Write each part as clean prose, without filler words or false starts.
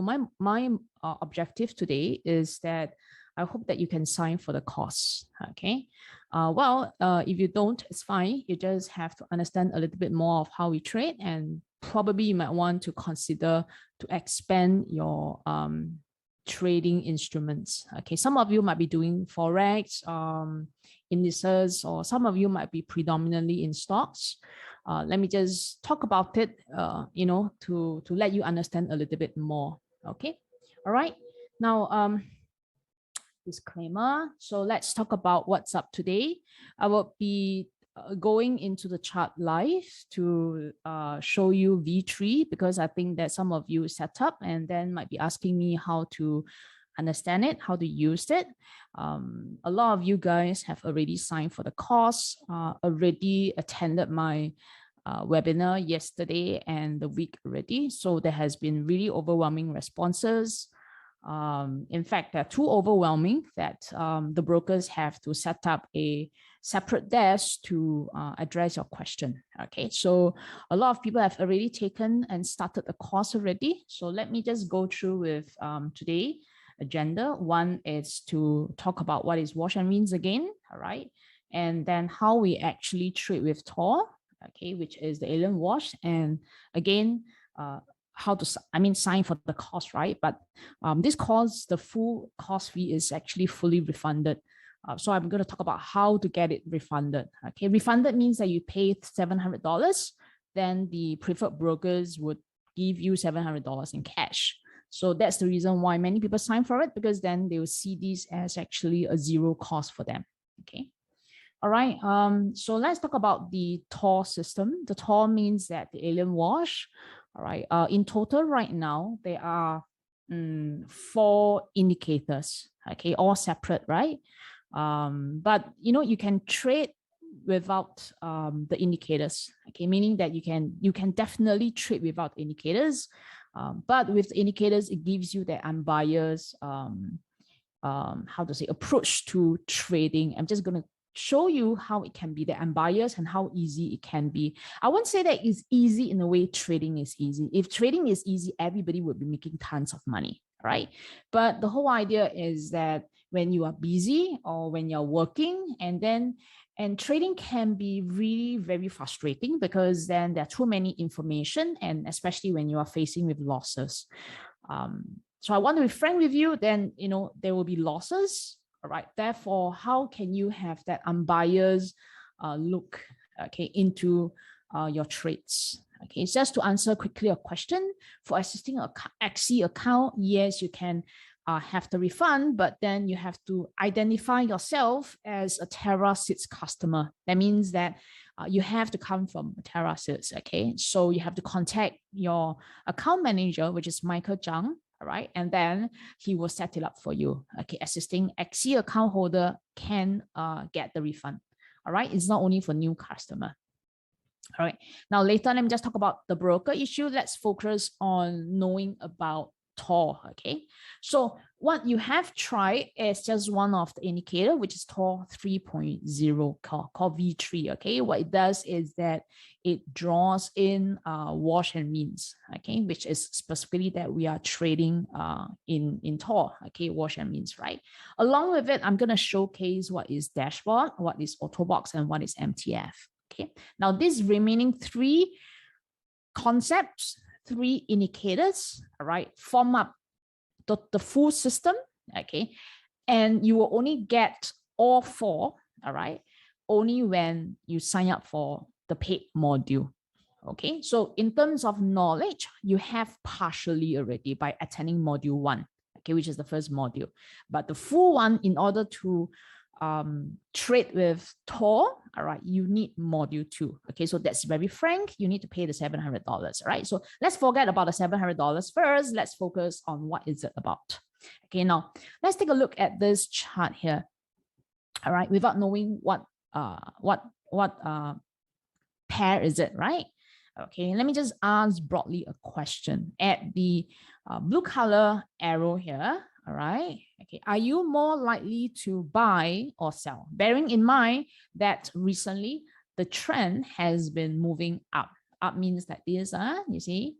My objective today is that I hope that you can sign for the course. Okay. If you don't, it's fine. You just have to understand a little bit more of how we trade, and probably you might want to consider to expand your trading instruments. Okay. Some of you might be doing Forex, indices, or some of you might be predominantly in stocks. Let me just talk about it, to let you understand a little bit more. Okay. All right. Now, disclaimer. So let's talk about what's up today. I will be going into the chart live to show you V3, because I think that some of you set up and then might be asking me how to understand it, how to use it. A lot of you guys have already signed for the course, already attended my webinar yesterday and the week already. So there has been really overwhelming responses. In fact, they're too overwhelming that the brokers have to set up a separate desk to address your question. Okay, so a lot of people have already taken and started the course already. So let me just go through with today agenda. One is to talk about what is wash and rinse again, all right, and then how we actually trade with Tor, okay, which is the alien wash, and again, how to sign for the course, right? But this course, the full course fee is actually fully refunded. So I'm going to talk about how to get it refunded. Okay, refunded means that you pay $700, then the preferred brokers would give you $700 in cash. So that's the reason why many people sign for it, because then they will see this as actually a zero cost for them. Okay. All right. So let's talk about the Tor system. The Tor means that the alien wash. All right. In total, right now there are 4 indicators. Okay, all separate, right? But you can trade without the indicators. Okay, meaning that you can definitely trade without indicators. But with indicators, it gives you the unbiased approach to trading. I'm just going to show you how it can be the unbiased and how easy it can be. I won't say that it's easy in the way trading is easy. If trading is easy, everybody would be making tons of money, right? But the whole idea is that when you are busy or when you're working, and trading can be really very frustrating, because then there are too many information, and especially when you are facing with losses. So I want to be frank with you, then, there will be losses. All right. Therefore, how can you have that unbiased look, okay, into your trades? Okay, it's just to answer quickly a question. For existing XC account, yes, you can have the refund, but then you have to identify yourself as a TerraSits customer. That means that you have to come from TerraSits. Okay, so you have to contact your account manager, which is Michael Zhang. All right, and then he will set it up for you. Okay, existing XC account holder can get the refund. All right, it's not only for new customer. All right, now later, let me just talk about the broker issue. Let's focus on knowing about Tor. Okay, so what you have tried is just one of the indicator, which is Tor 3.0 called V3. Okay, what it does is that it draws in wash and rinse, okay, which is specifically that we are trading in Tor, okay, wash and rinse, right? Along with it, I'm going to showcase what is dashboard, what is autobox, and what is MTF. Okay, now these remaining 3 concepts, 3 indicators, all right, form up the full system, okay, and you will only get all 4, all right, only when you sign up for the paid module. Okay, so in terms of knowledge, you have partially already by attending module 1, okay, which is the first module, but the full one, in order to trade with Tor, all right, you need module 2. Okay, so that's very frank. You need to pay the $700. All right, so let's forget about the $700 first. Let's focus on what is it about. Okay, now let's take a look at this chart here. All right, without knowing what pair is it, right? Okay, let me just ask broadly a question. At the blue color arrow here, all right, okay, are you more likely to buy or sell? Bearing in mind that recently the trend has been moving up. Up means like this, you see?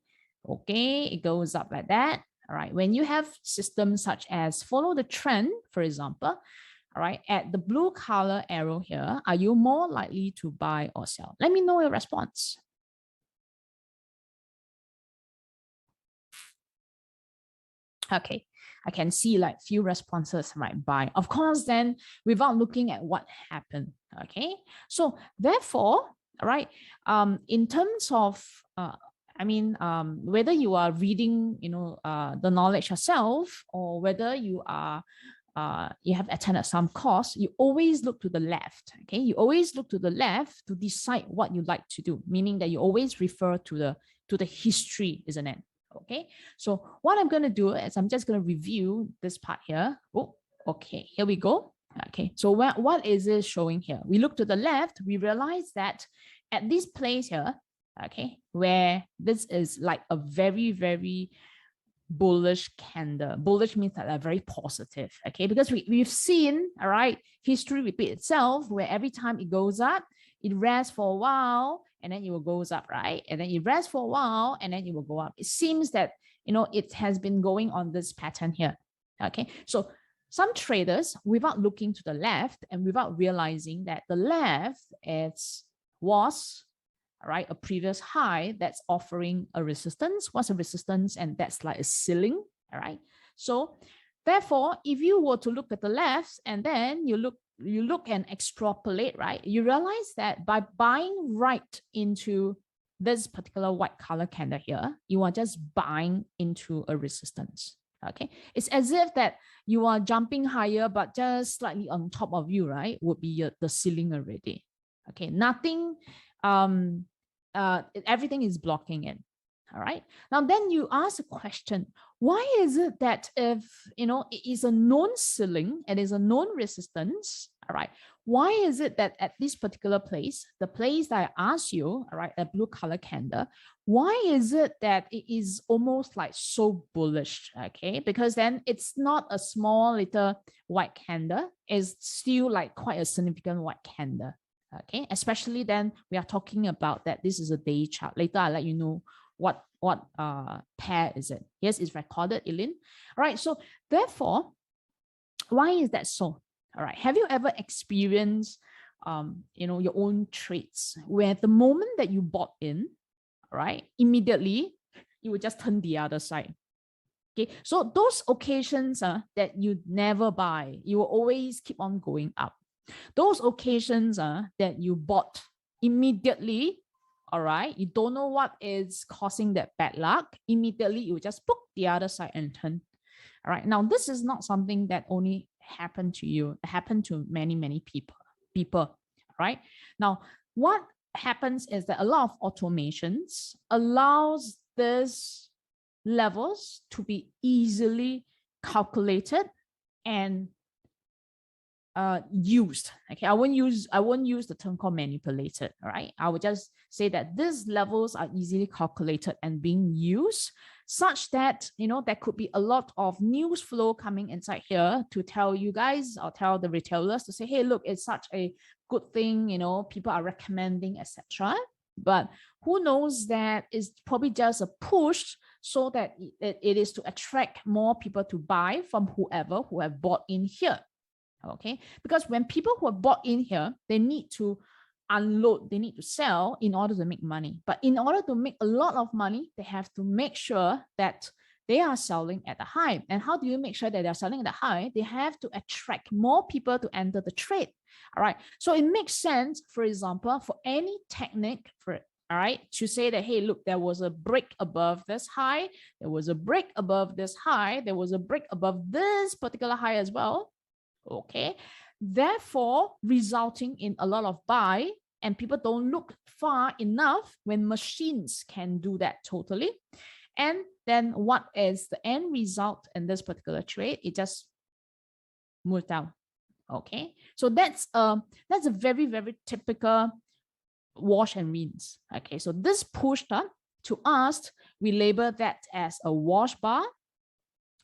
Okay, it goes up like that. all right, when you have systems such as follow the trend, for example, all right, at the blue color arrow here, are you more likely to buy or sell? Let me know your response. Okay, I can see like few responses, right? Buy. Of course, then without looking at what happened. Okay, so therefore, all right, in terms of whether you are reading, the knowledge yourself, or whether you are you have attended some course, you always look to the left. Okay, you always look to the left to decide what you like to do, meaning that you always refer to the history, isn't it? Okay, so what I'm going to do is I'm just going to review this part here. Oh, okay, here we go. Okay, so what is it showing here? We look to the left, we realize that at this place here, okay, where this is like a very, very bullish candle. Bullish means that they're very positive, okay, because we've seen, all right, history repeat itself, where every time it goes up, it rests for a while, and then it will goes up, right? And then it rests for a while, and then it will go up. It seems that, it has been going on this pattern here, okay? So some traders, without looking to the left and without realizing that the left was, all right, a previous high that's offering a resistance. What's a resistance? And that's like a ceiling, all right? So therefore, if you were to look at the left and then you look and extrapolate, right, you realize that by buying right into this particular white color candle here, you are just buying into a resistance. Okay, it's as if that you are jumping higher, but just slightly on top of you, right, would be the ceiling already. Okay, nothing, everything is blocking it. All right, now then you ask a question, why is it that if it is a known ceiling, it is a known resistance, all right, why is it that at this particular place, the place that I asked you, all right, a blue color candle, why is it that it is almost like so bullish? Okay, because then it's not a small little white candle, it's still like quite a significant white candle. Okay, especially then we are talking about that this is a day chart. Later I'll let you know what pair is it. Yes, it's recorded, Eileen. All right, so therefore, why is that so? All right, have you ever experienced your own trades where the moment that you bought in, all right, immediately you would just turn the other side? Okay, so those occasions that you never buy, you will always keep on going up. Those occasions that you bought immediately, all right, you don't know what is causing that bad luck, immediately you just book the other side and turn. All right, now this is not something that only happened to you, it happened to many, many people. Right now, what happens is that a lot of automations allows these levels to be easily calculated and used. Okay, I won't use the term called manipulated. All right, I would just say that these levels are easily calculated and being used such that there could be a lot of news flow coming inside here to tell you guys or tell the retailers to say, hey, look, it's such a good thing, people are recommending, etc. But who knows that it's probably just a push so that it is to attract more people to buy from whoever who have bought in here. Okay, because when people who have bought in here, they need to unload, they need to sell in order to make money. But in order to make a lot of money, they have to make sure that they are selling at the high. And how do you make sure that they're selling at the high? They have to attract more people to enter the trade. All right, so it makes sense, for example, for any technique, all right, to say that, hey, look, there was a break above this high, there was a break above this high, there was a break above this particular high as well. Okay, therefore resulting in a lot of buy, and people don't look far enough when machines can do that totally. And then what is the end result in this particular trade? It just moves down. Okay, so that's a very, very typical wash and rinse. Okay, so this pushed up to us, we label that as a wash bar,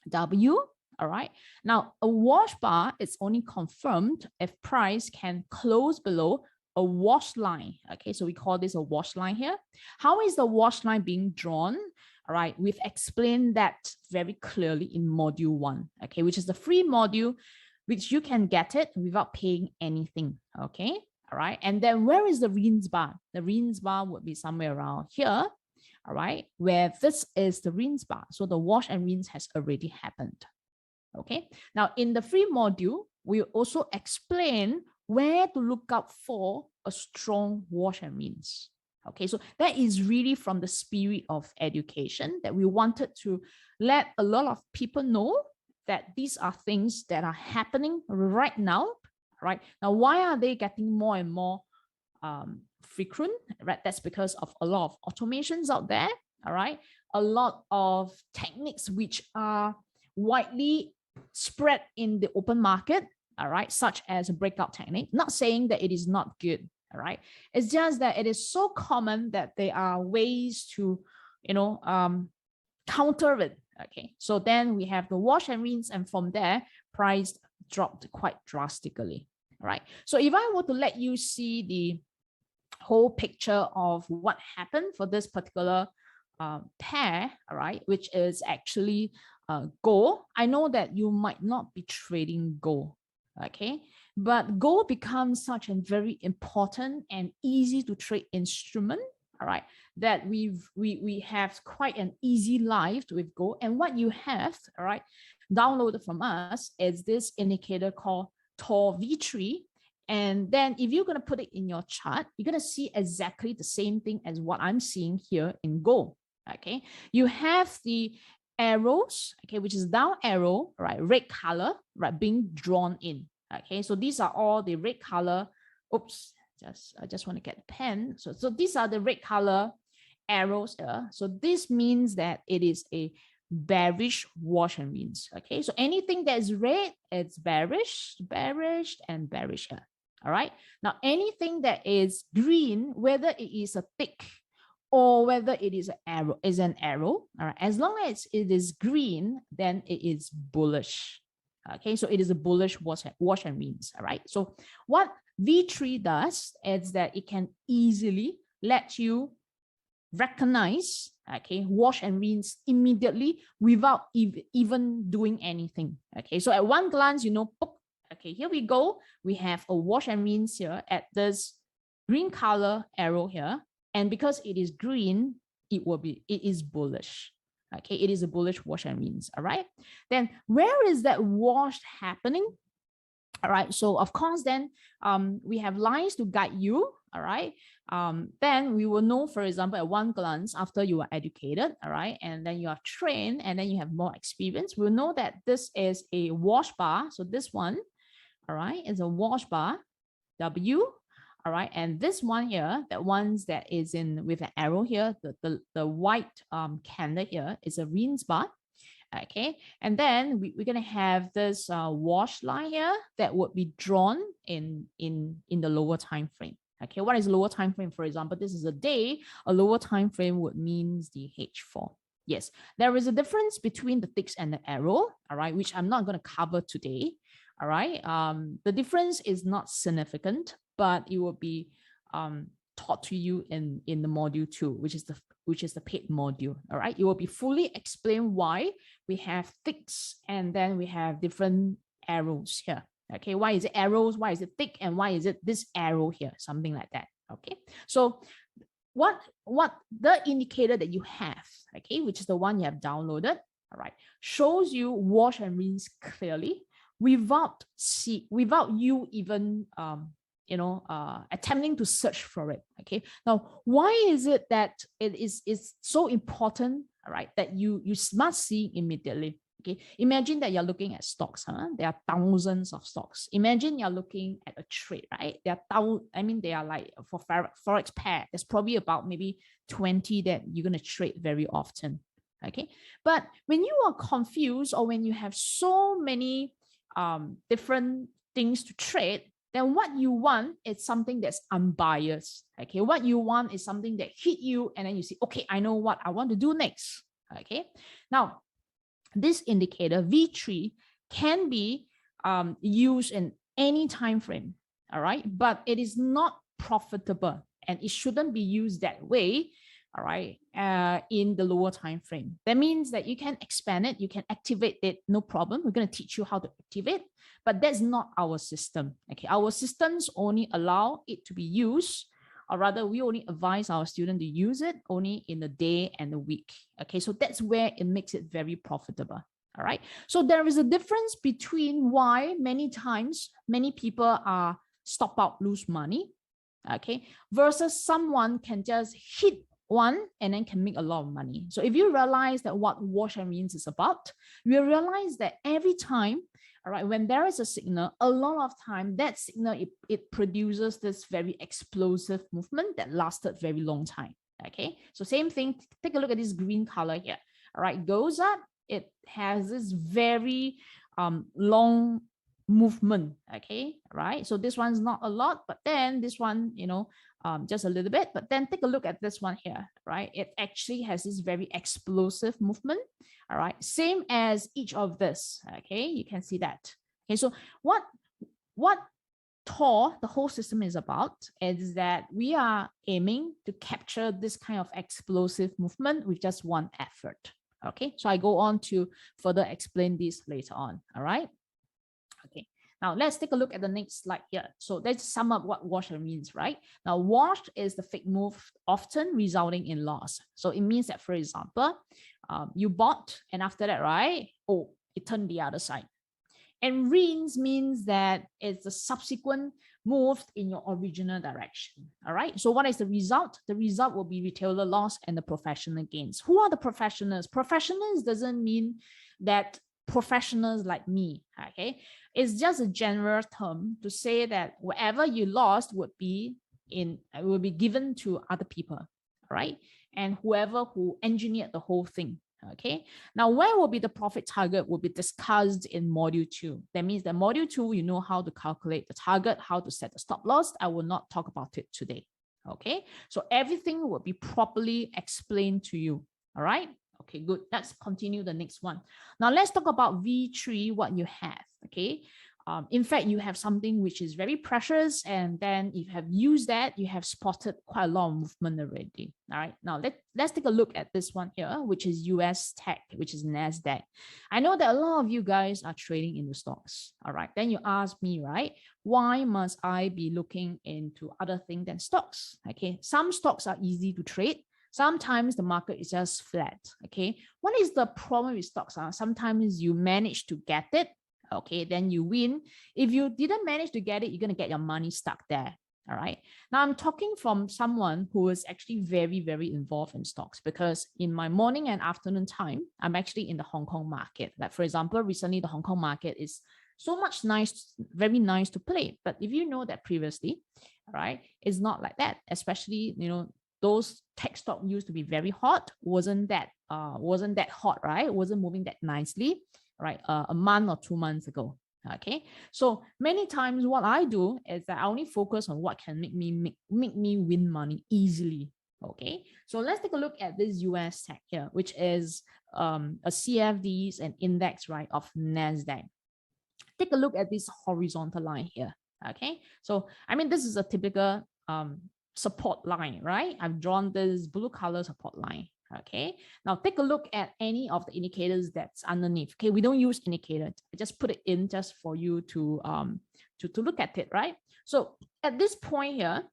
W. All right, now a wash bar is only confirmed if price can close below a wash line. Okay, so we call this a wash line here. How is the wash line being drawn? All right, we've explained that very clearly in module 1, okay, which is the free module, which you can get it without paying anything, okay? All right, and then where is the rinse bar? The rinse bar would be somewhere around here, all right, where this is the rinse bar. So the wash and rinse has already happened, okay? Now, in the free module, we also explain where to look out for a strong wash and rinse. Okay, so that is really from the spirit of education that we wanted to let a lot of people know that these are things that are happening right now, right? Now, why are they getting more and more frequent, right? That's because of a lot of automations out there, all right? A lot of techniques which are widely spread in the open market, all right, such as a breakout technique. Not saying that it is not good, all right. It's just that it is so common that there are ways to, counter it. Okay, so then we have the wash and rinse, and from there, price dropped quite drastically. All right. So if I were to let you see the whole picture of what happened for this particular pair, all right, which is actually gold. I know that you might not be trading gold, okay, but gold becomes such a very important and easy to trade instrument, all right, that we have quite an easy life with gold. And what you have, all right, downloaded from us is this indicator called TOR V3. And then if you're going to put it in your chart, you're going to see exactly the same thing as what I'm seeing here in gold. Okay, you have the arrows, okay, which is down arrow, right, red color, right, being drawn in. Okay, so these are all the red color. Oops, I just want to get a pen. So these are the red color arrows here. So this means that it is a bearish wash and rinse. Okay, so anything that is red, it's bearish, bearish, and bearish here. All right. Now anything that is green, whether it is a tick or whether it is an arrow, all right, as long as it is green, then it is bullish. Okay, so it is a bullish wash and rinse. All right. So what V3 does is that it can easily let you recognize, okay, wash and rinse immediately without even doing anything. Okay, so at one glance, okay, here we go. We have a wash and rinse here at this green color arrow here. And because it is green, it is bullish. Okay, it is a bullish wash and rinse. All right. Then where is that wash happening? All right. So of course, then we have lines to guide you. All right. Then we will know, for example, at one glance after you are educated, all right, and then you are trained, and then you have more experience, we'll know that this is a wash bar. So this one, all right, is a wash bar, W. All right, and this one here, that ones that is in with an arrow here, the white candle here is a rinse bar. Okay, and then we're gonna have this wash line here that would be drawn in the lower time frame. Okay, what is lower time frame? For example, this is a day. A lower time frame would means the H4. Yes, there is a difference between the ticks and the arrow. All right, which I'm not going to cover today. All right, the difference is not significant, but it will be taught to you in the module 2, which is the paid module. All right, it will be fully explained why we have ticks and then we have different arrows here. Okay, why is it arrows? Why is it thick? And why is it this arrow here? Something like that. Okay, so what the indicator that you have, okay, which is the one you have downloaded, all right, shows you wash and rinse clearly without you even attempting to search for it. Okay, now why is it that it is so important, all right, that you must see immediately? Okay, imagine that you're looking at stocks, there are thousands of stocks. Imagine you're looking at a trade, right? They are like for forex pair, there's probably about maybe 20 that you're going to trade very often. Okay, but when you are confused or when you have so many different things to trade, then what you want is something that's unbiased. Okay, what you want is something that hit you and then you say, okay, I know what I want to do next. Okay, now this indicator V3 can be used in any time frame, all right, but it is not profitable and it shouldn't be used that way all right, in the lower time frame. That means that you can expand it, you can activate it, no problem. We're going to teach you how to activate, but that's not our system. Okay, our systems only allow it to be used, or rather we only advise our student to use it only in the day and the week. Okay, so that's where it makes it very profitable. All right, so there is a difference between why many times many people are stop out, lose money, okay, versus someone can just hit one and then can make a lot of money. So if you realize that what wash and rinse is about, you realize that every time, all right, when there is a signal, a lot of time that signal, it produces this very explosive movement that lasted very long time. Okay, so same thing, take a look at this green color here. All right, goes up, it has this very long movement. Okay, right, so this one's not a lot, but then this one, you know, just a little bit. But then take a look at this one here, right? It actually has this very explosive movement. All right, same as each of this. Okay, you can see that. Okay, so what TOR, the whole system, is about is that we are aiming to capture this kind of explosive movement with just one effort. Okay, so I go on to further explain this later on. All right. Okay, now let's take a look at the next slide here. So let's sum up what wash means, right? Now, wash is the fake move often resulting in loss. So it means that, for example, you bought and after that, right? Oh, it turned the other side. And rinse means that it's the subsequent move in your original direction. All right. So what is the result? The result will be retailer loss and the professional gains. Who are the professionals? Professionals doesn't mean that professionals like me. Okay. It's just a general term to say that whatever you lost would be given to other people. All right. And whoever who engineered the whole thing. Okay, now where will be the profit target will be discussed in module 2. That means that module 2, you know how to calculate the target, how to set the stop loss. I will not talk about it today. Okay, so everything will be properly explained to you. All right, okay, good. Let's continue the next one. Now let's talk about V3, what you have. Okay, in fact, you have something which is very precious, and then if you have used that, you have spotted quite a lot of movement already. All right, now let's take a look at this one here, which is US Tech, which is NASDAQ. I know that a lot of you guys are trading in the stocks. All right, then you ask me, right, why must I be looking into other things than stocks? Okay, some stocks are easy to trade. Sometimes the market is just flat. Okay, what is the problem with stocks? Sometimes you manage to get it. Okay, then you win. If you didn't manage to get it, you're going to get your money stuck there. All right. Now I'm talking from someone who is actually very, very involved in stocks, because in my morning and afternoon time, I'm actually in the Hong Kong market. Like, for example, recently the Hong Kong market is so much nice, very nice to play. But if you know that previously, all right, it's not like that. Especially, you know, those tech stock used to be very hot. Wasn't that hot, right? Wasn't moving that nicely. Right, a month or 2 months ago. Okay, so many times what I do is that I only focus on what can make me win money easily. Okay, so let's take a look at this US Tech here, which is a CFDs and index, right, of NASDAQ. Take a look at this horizontal line here. Okay, so I mean, this is a typical support line, right? I've drawn this blue color support line. Okay, now take a look at any of the indicators that's underneath. Okay, we don't use indicators. I just put it in just for you to look at it, right? So at this point here,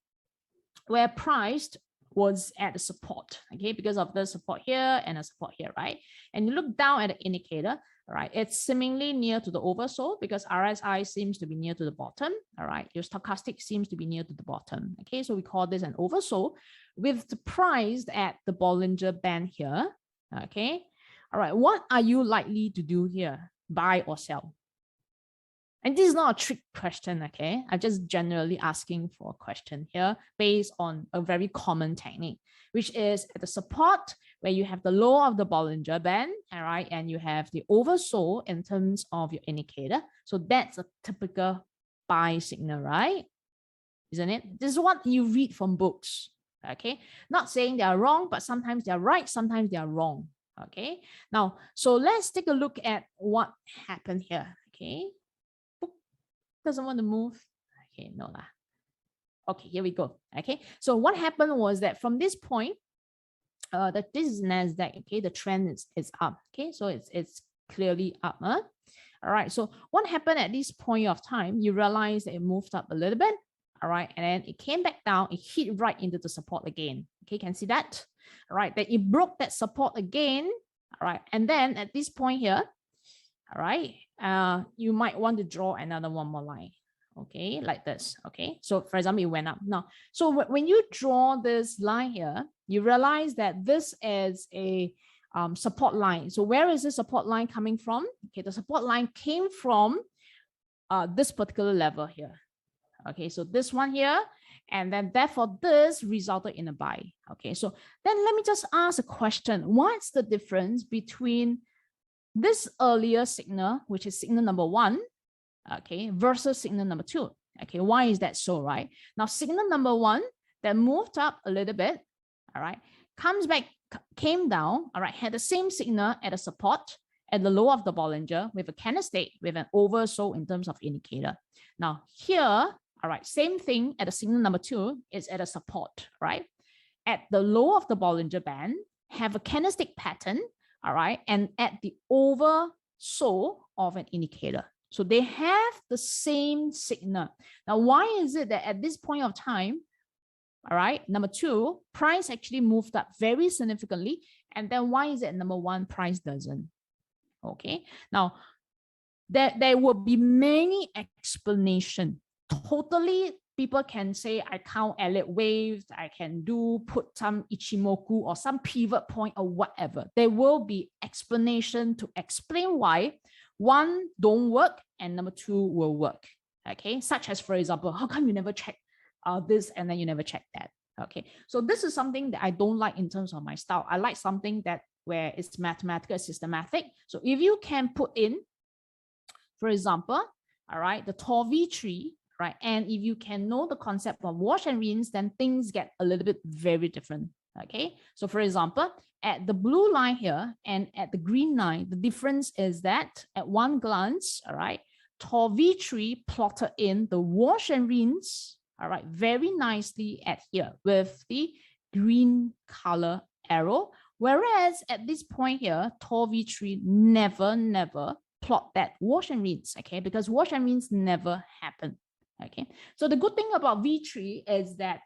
where priced was at the support, okay, because of the support here and a support here, right? And you look down at the indicator, all right, it's seemingly near to the oversold because RSI seems to be near to the bottom, all right? Your stochastic seems to be near to the bottom, okay? So we call this an oversold with the price at the Bollinger Band here, okay? All right, what are you likely to do here? Buy or sell? And this is not a trick question, okay? I'm just generally asking for a question here based on a very common technique, which is at the support where you have the low of the Bollinger Band, all right? And you have the oversold in terms of your indicator. So that's a typical buy signal, right? Isn't it? This is what you read from books, okay? Not saying they are wrong, but sometimes they are right, sometimes they are wrong, okay? Now, so let's take a look at what happened here, okay? Doesn't want to move. Okay, no lah. Okay, here we go. Okay, so what happened was that from this point, that this is NASDAQ, okay, the trend is up, okay, so it's clearly up. All right, so what happened at this point of time, you realize that it moved up a little bit, all right, and then it came back down, it hit right into the support again, okay, can see that, all right, then it broke that support again, all right, and then at this point here, all right, you might want to draw another one more line, okay, like this, okay, so for example, it went up now, so when you draw this line here, you realize that this is a support line. So where is the support line coming from? Okay, the support line came from this particular level here. Okay, so this one here, and then therefore this resulted in a buy. Okay, so then let me just ask a question. What's the difference between this earlier signal, which is signal number 1, okay, versus signal number 2? Okay, why is that so, right? Now, signal number 1 that moved up a little bit, all right, comes back, came down, all right, had the same signal at a support at the low of the Bollinger with a candlestick with an oversold in terms of indicator. Now here, all right, same thing at the signal number 2 is at a support, right? At the low of the Bollinger Band, have a candlestick pattern, all right, and at the oversold of an indicator. So they have the same signal. Now, why is it that at this point of time, all right, number 2, price actually moved up very significantly, and then why is it number 1, price doesn't? Okay, now there will be many explanations. Totally, people can say I count Elliott waves, I can put some Ichimoku or some pivot point or whatever. There will be explanation to explain why 1 don't work and number 2 will work. Okay, such as, for example, how come you never check this and then you never check that? Okay, so this is something that I don't like in terms of my style. I like something that where it's mathematical, systematic. So if you can put in, for example, all right, the tall V tree, right, and if you can know the concept of wash and rinse, then things get a little bit very different. Okay, so for example, at the blue line here and at the green line, the difference is that at one glance, all right, tall V tree plotted in the wash and rinse, all right, very nicely at here with the green color arrow. Whereas at this point here, tall V3 never plot that wash and rinse, okay? Because wash and rinse never happen, okay? So the good thing about V3 is that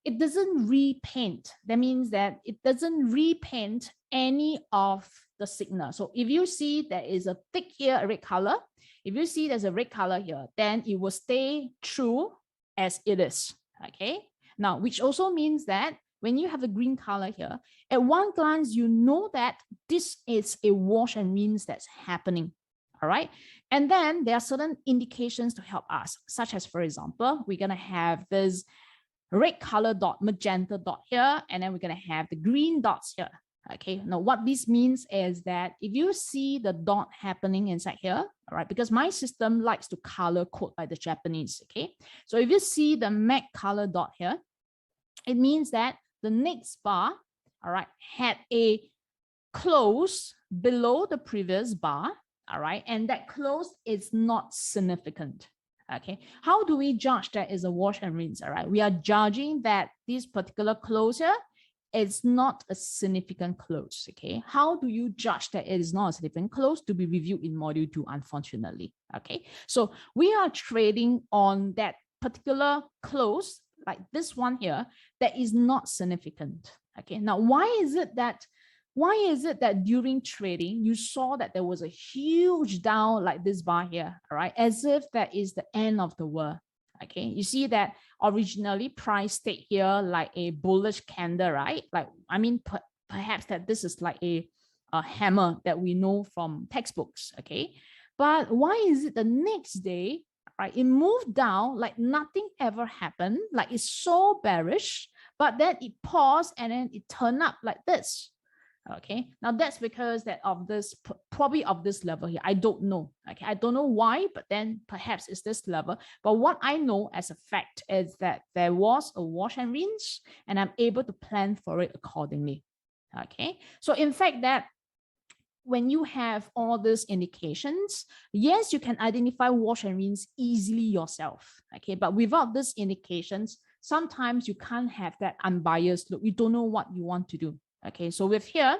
it doesn't repaint. That means that it doesn't repaint any of the signal. So if you see there is a thick here, a red color, if you see there's a red color here, then it will stay true as it is, okay? Now, which also means that when you have the green color here, at one glance, you know that this is a wash and rinse that's happening, all right? And then there are certain indications to help us, such as, for example, we're gonna have this red color dot, magenta dot here, and then we're gonna have the green dots here, okay? Now, what this means is that if you see the dot happening inside here, all right, because my system likes to color code like the Japanese, okay? So if you see the MAC color dot here, it means that the next bar, all right, had a close below the previous bar, all right, and that close is not significant, okay? How do we judge that is a wash and rinse, all right? We are judging that this particular close here is not a significant close, okay? How do you judge that it is not a significant close? To be reviewed in module 2, unfortunately, okay? So we are trading on that particular close, like this one here, that is not significant. Okay, now why is it that during trading you saw that there was a huge down like this bar here, all right, as if that is the end of the world? Okay, you see that originally price stayed here like a bullish candle, right? Like, I mean, perhaps that this is like a hammer that we know from textbooks. Okay, but why is it the next day, right, it moved down like nothing ever happened, like it's so bearish, but then it paused and then it turned up like this? Okay, now that's because that of this, probably of this level here. I don't know. Okay, I don't know why, but then perhaps it's this level. But what I know as a fact is that there was a wash and rinse, and I'm able to plan for it accordingly. Okay, so in fact that when you have all these indications, yes, you can identify wash and rinse easily yourself. Okay, but without these indications, sometimes you can't have that unbiased look. You don't know what you want to do. Okay, so with here,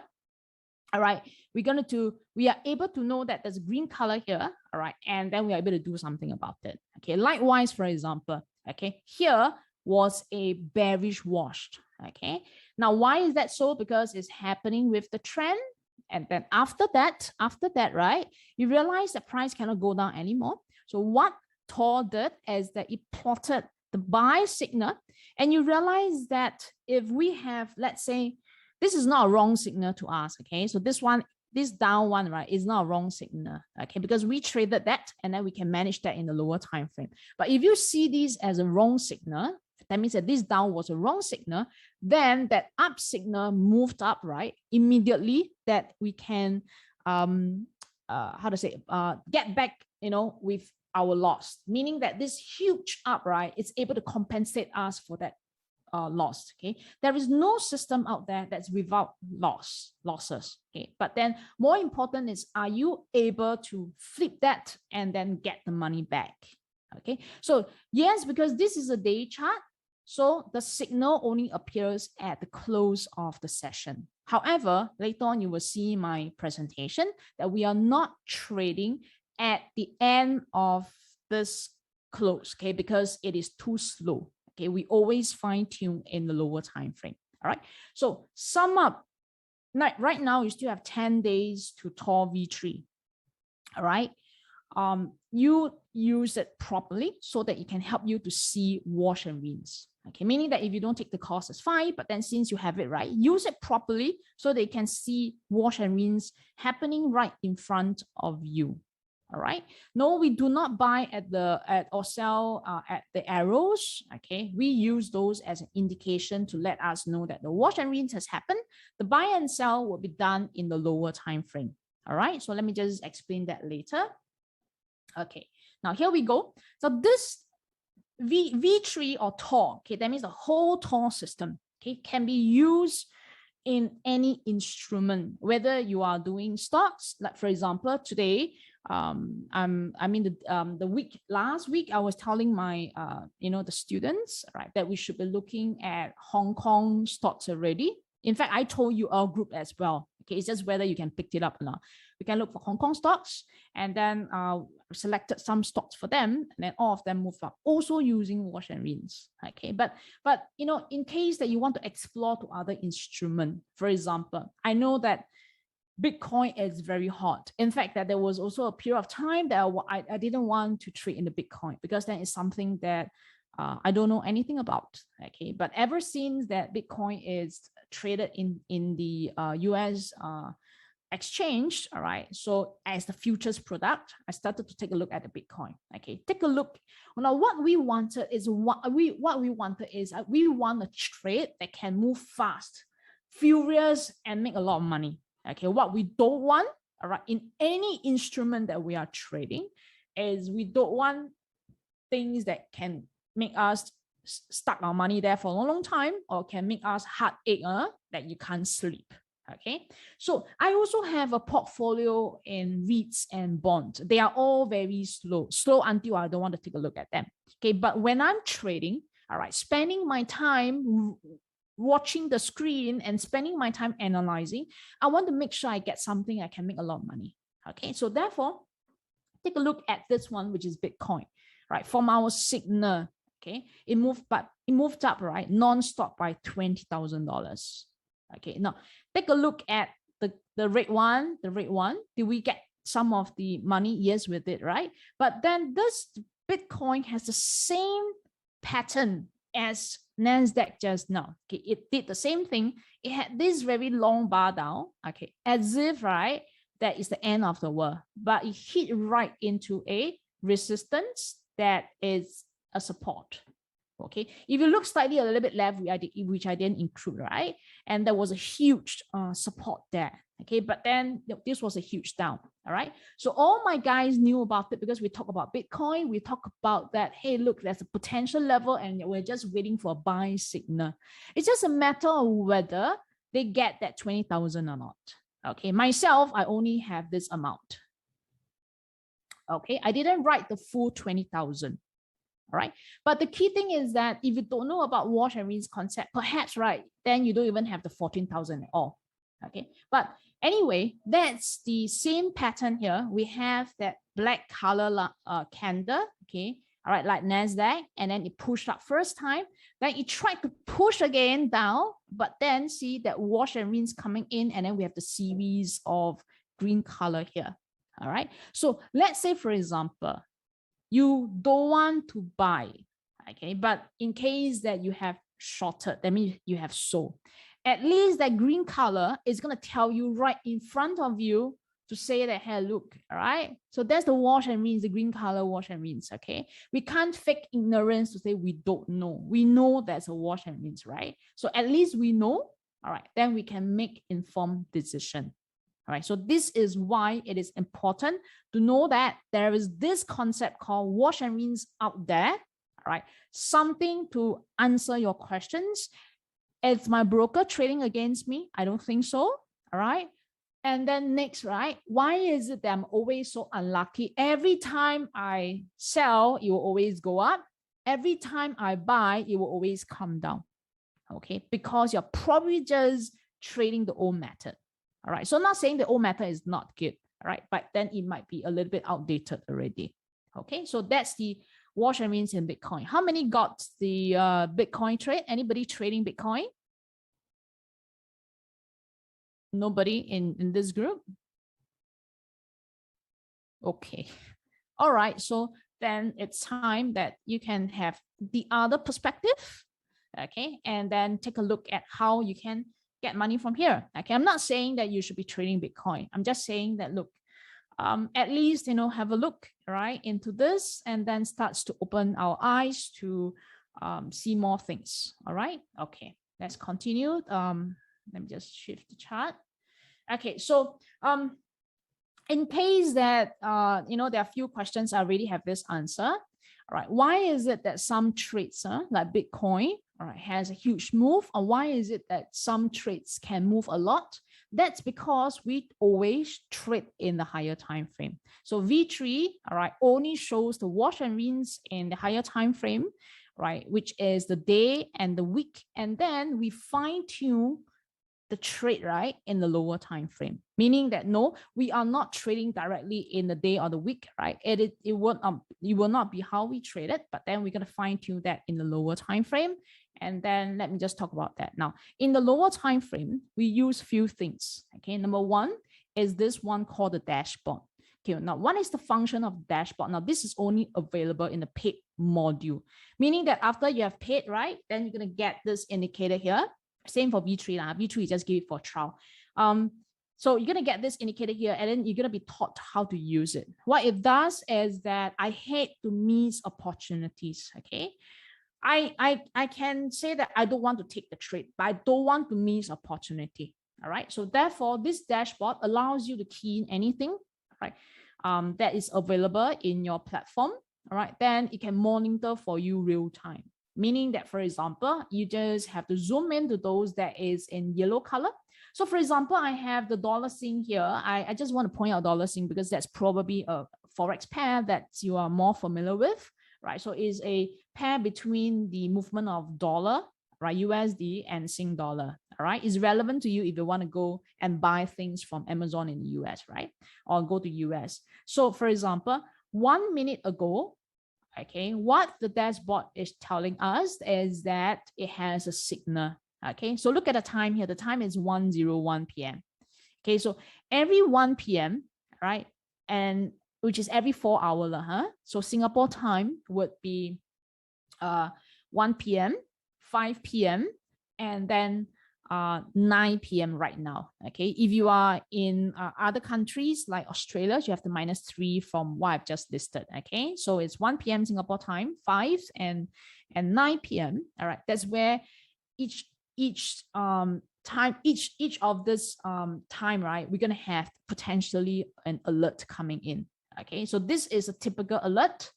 all right, we are able to know that there's a green color here, all right, and then we are able to do something about it. Okay, likewise, for example, okay, here was a bearish wash. Okay, now why is that so? Because it's happening with the trend, and then after that, right, you realize the price cannot go down anymore. So what Tor did is that it plotted the buy signal, and you realize that if we have, let's say, this is not a wrong signal to us, okay? So this down one, right, is not a wrong signal, okay? Because we traded that, and then we can manage that in the lower time frame. But if you see this as a wrong signal, that means that this down was a wrong signal, then that up signal moved up, right? Immediately that we can, get back, with our loss, meaning that this huge up, right, is able to compensate us for that loss. Okay, there is no system out there that's without losses. Okay, but then more important is, are you able to flip that and then get the money back? Okay, so yes, because this is a day chart, so the signal only appears at the close of the session. However, later on you will see my presentation that we are not trading at the end of this close, okay, because it is too slow. Okay, we always fine tune in the lower time frame. All right. So sum up. Right now, you still have 10 days to Tor V3. All right. You use it properly so that it can help you to see wash and rinse. Okay, meaning that if you don't take the course, it's fine. But then since you have it right, use it properly so that you can see wash and rinse happening right in front of you. All right. No, we do not buy or sell at the arrows. Okay. We use those as an indication to let us know that the wash and rinse has happened. The buy and sell will be done in the lower time frame. All right. So let me just explain that later. Okay. Now here we go. So this V3 or Tor, okay, that means the whole Tor system, okay, can be used in any instrument, whether you are doing stocks, like for example, today, last week, I was telling my, the students, right, that we should be looking at Hong Kong stocks already. In fact, I told you our group as well. Okay, it's just whether you can pick it up or not. We can look for Hong Kong stocks, and then selected some stocks for them, and then all of them move up, also using wash and rinse. Okay, but in case that you want to explore to other instrument, for example, I know that Bitcoin is very hot. In fact, that there was also a period of time that I didn't want to trade in the Bitcoin because then it's something that I don't know anything about. Okay, but ever since that Bitcoin is traded in the US exchange, all right, so as the futures product, I started to take a look at the Bitcoin. Okay, take a look. Now what we wanted is we want a trade that can move fast, furious, and make a lot of money. Okay, what we don't want, all right, in any instrument that we are trading, is we don't want things that can make us stuck our money there for a long time, or can make us heartache that you can't sleep. Okay, so I also have a portfolio in REITs and bonds. They are all very slow until I don't want to take a look at them. Okay, but when I'm trading, all right, spending my time watching the screen and spending my time analyzing, I want to make sure I get something I can make a lot of money. Okay, so therefore, take a look at this one, which is Bitcoin, right? From our signal, okay, it moved up, right, non-stop by $20,000. Okay, now take a look at the red one. Did we get some of the money? Yes, we did, right? But then this Bitcoin has the same pattern as NASDAQ just now. Okay, it did the same thing. It had this very long bar down, okay, as if, right, that is the end of the world, but it hit right into a resistance that is a support. Okay, if you look slightly a little bit left, which I didn't include, right, and there was a huge support there. Okay, but then this was a huge down. All right, so all my guys knew about it because we talk about Bitcoin. We talk about that, hey, look, there's a potential level and we're just waiting for a buy signal. It's just a matter of whether they get that 20,000 or not. Okay, myself, I only have this amount. Okay, I didn't write the full 20,000. All right. But the key thing is that if you don't know about wash and rinse concept, perhaps, right, then you don't even have the 14,000 at all. Okay. But anyway, that's the same pattern here. We have that black color candle. Okay. All right. Like NASDAQ. And then it pushed up first time. Then it tried to push again down. But then see that wash and rinse coming in. And then we have the series of green color here. All right. So let's say, for example, you don't want to buy, okay, but in case that you have shorted, that means you have sold, at least that green color is going to tell you right in front of you to say that, hey, look, all right, so that's the wash and rinse, the green color wash and rinse. Okay, we can't fake ignorance to say we don't know. We know that's a wash and rinse, right? So at least we know, all right, then we can make informed decision. All right, so this is why it is important to know that there is this concept called wash and rinse out there. All right, something to answer your questions. Is my broker trading against me? I don't think so. All right. And then next, right, why is it that I'm always so unlucky? Every time I sell, it will always go up. Every time I buy, it will always come down. Okay, because you're probably just trading the old method. All right, so I'm not saying the old method is not good, all right, but then it might be a little bit outdated already. Okay, so that's the wash and rinse in Bitcoin. How many got the Bitcoin trade? Anybody trading Bitcoin? Nobody in this group? Okay, all right, so then it's time that you can have the other perspective, okay, and then take a look at how you can get money from here. Okay, I'm not saying that you should be trading Bitcoin. I'm just saying that, look, at least, you know, have a look, right, into this, and then starts to open our eyes to see more things. All right. Okay, let's continue. Let me just shift the chart. Okay, so in case that you know, there are a few questions, I already have this answer. All right, why is it that some trades like Bitcoin, all right, has a huge move, or why is it that some trades can move a lot? That's because we always trade in the higher time frame. So V3, all right, only shows the wash and rinse in the higher time frame, right, which is the day and the week, and then we fine tune the trade, right, in the lower time frame, meaning that no, we are not trading directly in the day or the week, right? It will not be how we trade it, but then we're going to fine tune that in the lower time frame. And then let me just talk about that now. In the lower time frame, we use few things. Okay, number one is this one called the dashboard. Okay, now what is the function of dashboard? Now this is only available in the paid module, meaning that after you have paid, right, then you're going to get this indicator here. Same for V3. V3 just give it for trial. So you're going to get this indicator here, and then you're going to be taught how to use it. What it does is that I hate to miss opportunities. Okay, I can say that I don't want to take the trade, but I don't want to miss opportunity. All right. So therefore, this dashboard allows you to key in anything, right, that is available in your platform. All right. Then it can monitor for you real time. Meaning that, for example, you just have to zoom into those that is in yellow color. So for example, I have the dollar Sing here. I just want to point out dollar Sing because that's probably a Forex pair that you are more familiar with, right? So it's a pair between the movement of dollar, right, USD and Sing dollar, all right? It's relevant to you if you want to go and buy things from Amazon in the US, right? Or go to US. So for example, 1 minute ago, okay, what the dashboard is telling us is that it has a signal. Okay, so look at the time here. The time is 1:01 p.m. Okay, so every 1 p.m., right, and which is every 4 hours, So Singapore time would be 1 p.m., 5 p.m., and then 9 p.m. right now. Okay, if you are in other countries like Australia, you have the -3 from what I've just listed. Okay, so it's 1 p.m. Singapore time, 5 and 9 p.m. All right, that's where each time, each of this time, right, we're gonna have potentially an alert coming in. Okay, so this is a typical alert.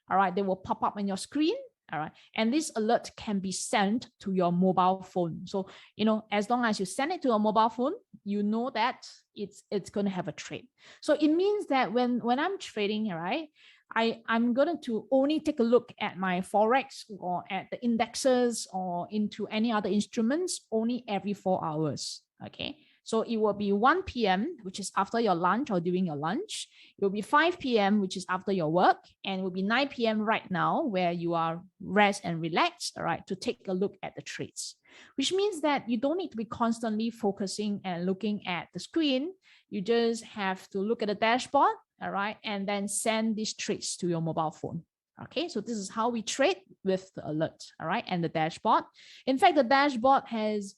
All right, they will pop up on your screen. All right, and this alert can be sent to your mobile phone. So, you know, as long as you send it to a mobile phone, you know that it's going to have a trade. So it means that when I'm trading, right, I'm going to only take a look at my Forex or at the indexes or into any other instruments only every 4 hours. Okay. So it will be 1 p.m., which is after your lunch or during your lunch. It will be 5 p.m., which is after your work. And it will be 9 p.m. right now, where you are rest and relaxed, all right, to take a look at the trades, which means that you don't need to be constantly focusing and looking at the screen. You just have to look at the dashboard, all right, and then send these trades to your mobile phone. Okay, so this is how we trade with the alert, all right, and the dashboard. In fact, the dashboard has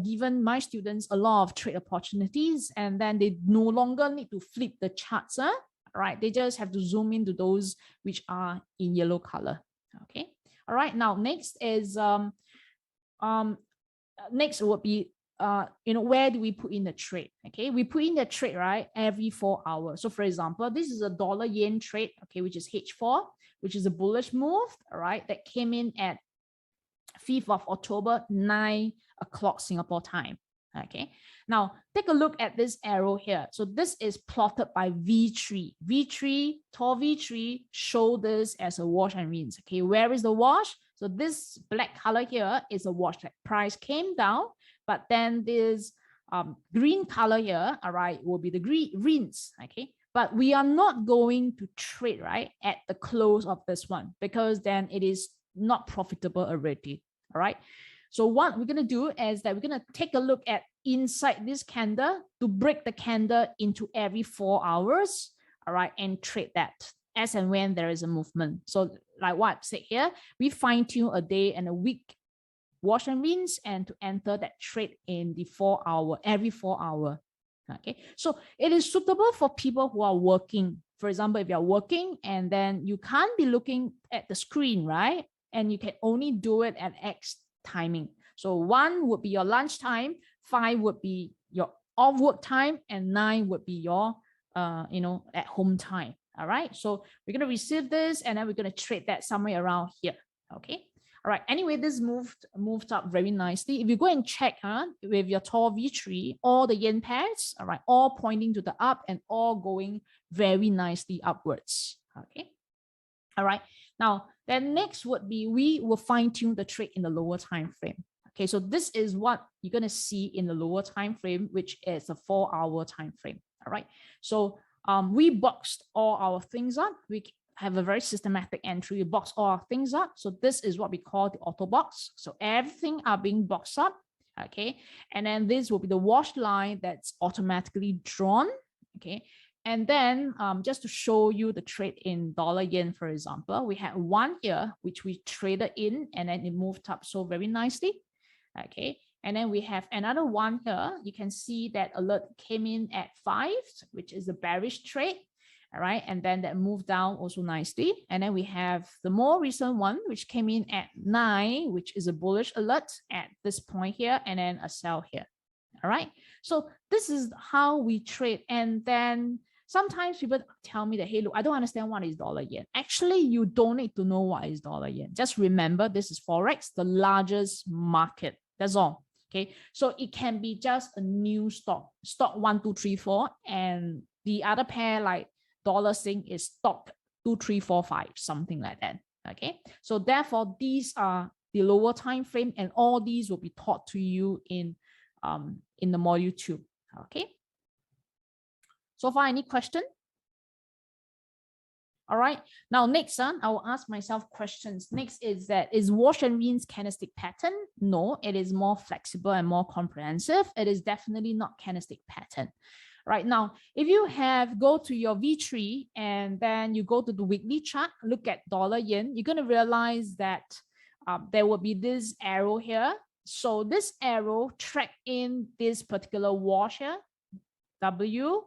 given my students a lot of trade opportunities, and then they no longer need to flip the charts, right? They just have to zoom into those which are in yellow color. Okay, all right. Now next is next would be where do we put in the trade? Okay, we put in the trade, right, every 4 hours. So for example, this is a dollar yen trade, okay, which is H4, which is a bullish move, all right, that came in at 5th of October, 9 o'clock Singapore time. Okay, now take a look at this arrow here. So this is plotted by V3. Tall V3 show this as a wash and rinse. Okay, where is the wash? So this black color here is a wash. That price came down, but then this green color here, all right, will be the rinse. Okay, but we are not going to trade, right, at the close of this one, because then it is not profitable already. All right. So what we're going to do is that we're going to take a look at inside this candle to break the candle into every 4 hours. All right. And trade that as and when there is a movement. So like what I said here, we fine tune a day and a week wash and rinse and to enter that trade in the 4 hour, every 4 hour. Okay. So it is suitable for people who are working. For example, if you're working and then you can't be looking at the screen, right? And you can only do it at X timing. So 1 would be your lunch time, 5 would be your off work time, and 9 would be your at home time. All right. So we're going to receive this and then we're going to trade that somewhere around here. Okay. All right. Anyway, this moved up very nicely. If you go and check with your tall V3, all the yen pairs, all right, all pointing to the up and all going very nicely upwards. Okay. All right. Now, then next would be we will fine tune the trade in the lower time frame. Okay, so this is what you're going to see in the lower time frame, which is a 4 hour time frame. All right. So we boxed all our things up. We have a very systematic entry. We box all our things up. So this is what we call the auto box. So everything are being boxed up. Okay. And then this will be the wash line that's automatically drawn. Okay. And then just to show you the trade in dollar yen, for example, we had one here, which we traded in, and then it moved up so very nicely. Okay. And then we have another one here. You can see that alert came in at 5, which is a bearish trade. All right. And then that moved down also nicely. And then we have the more recent one, which came in at 9, which is a bullish alert at this point here, and then a sell here. All right. So this is how we trade. And then sometimes people tell me that, hey, look, I don't understand what is dollar yen. Actually, you don't need to know what is dollar yen. Just remember, this is Forex, the largest market. That's all. Okay. So it can be just a new stock 1, 2, 3, 4. And the other pair like dollar sing is stock 2, 3, 4, 5, something like that. Okay. So therefore, these are the lower time frame, and all these will be taught to you in the module 2. Okay. So far, any question? All right. Now, next, I will ask myself questions. Next is that, is wash and rinse candlestick pattern? No, it is more flexible and more comprehensive. It is definitely not candlestick pattern. Right now, if you go to your V3 and then you go to the weekly chart, look at dollar yen, you're going to realize that there will be this arrow here. So this arrow track in this particular wash here, W.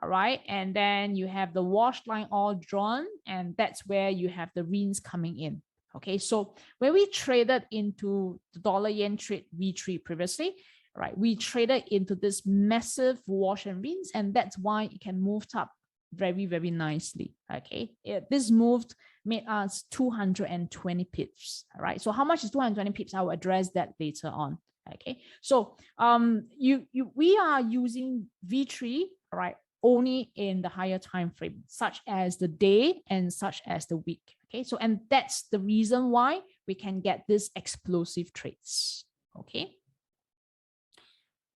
All right. And then you have the wash line all drawn, and that's where you have the rinse coming in. Okay. So when we traded into the dollar yen trade V3 previously, right, we traded into this massive wash and rinse, and that's why it can move up very, very nicely. Okay. This moved made us 220 pips. All right. So how much is 220 pips? I will address that later on. Okay. So we are using V3, all right, only in the higher time frame, such as the day and such as the week. Okay, so and that's the reason why we can get these explosive trades. Okay.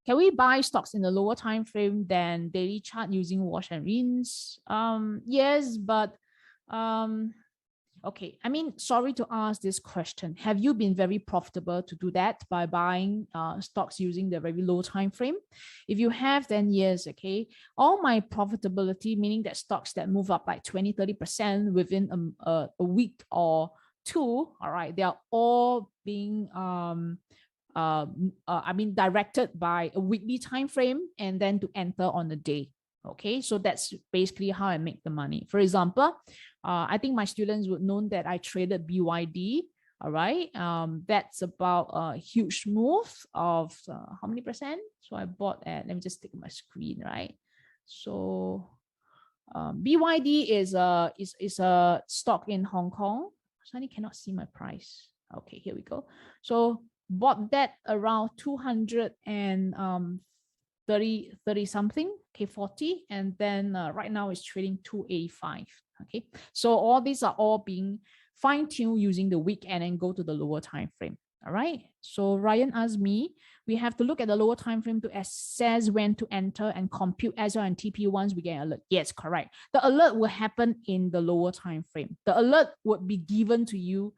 Can we buy stocks in the lower time frame than daily chart using wash and rinse? Yes, but okay. I mean, sorry to ask this question. Have you been very profitable to do that by buying stocks using the very low time frame? If you have, then yes, okay. All my profitability, meaning that stocks that move up like 20, 30% within a week or two, all right, they are all being directed by a weekly time frame and then to enter on the day. Okay, so that's basically how I make the money. For example, I think my students would know that I traded BYD. All right, that's about a huge move of how many percent? So I bought at, let me just take my screen, right? So BYD is a stock in Hong Kong. Suddenly cannot see my price. Okay, here we go. So bought that around 230 something, okay, 40, and then right now it's trading 285. Okay, so all these are all being fine-tuned using the weekend and go to the lower time frame. All right, so Ryan asked me, we have to look at the lower time frame to assess when to enter and compute SL and TP once we get an alert. Yes, correct. The alert will happen in the lower time frame. The alert would be given to you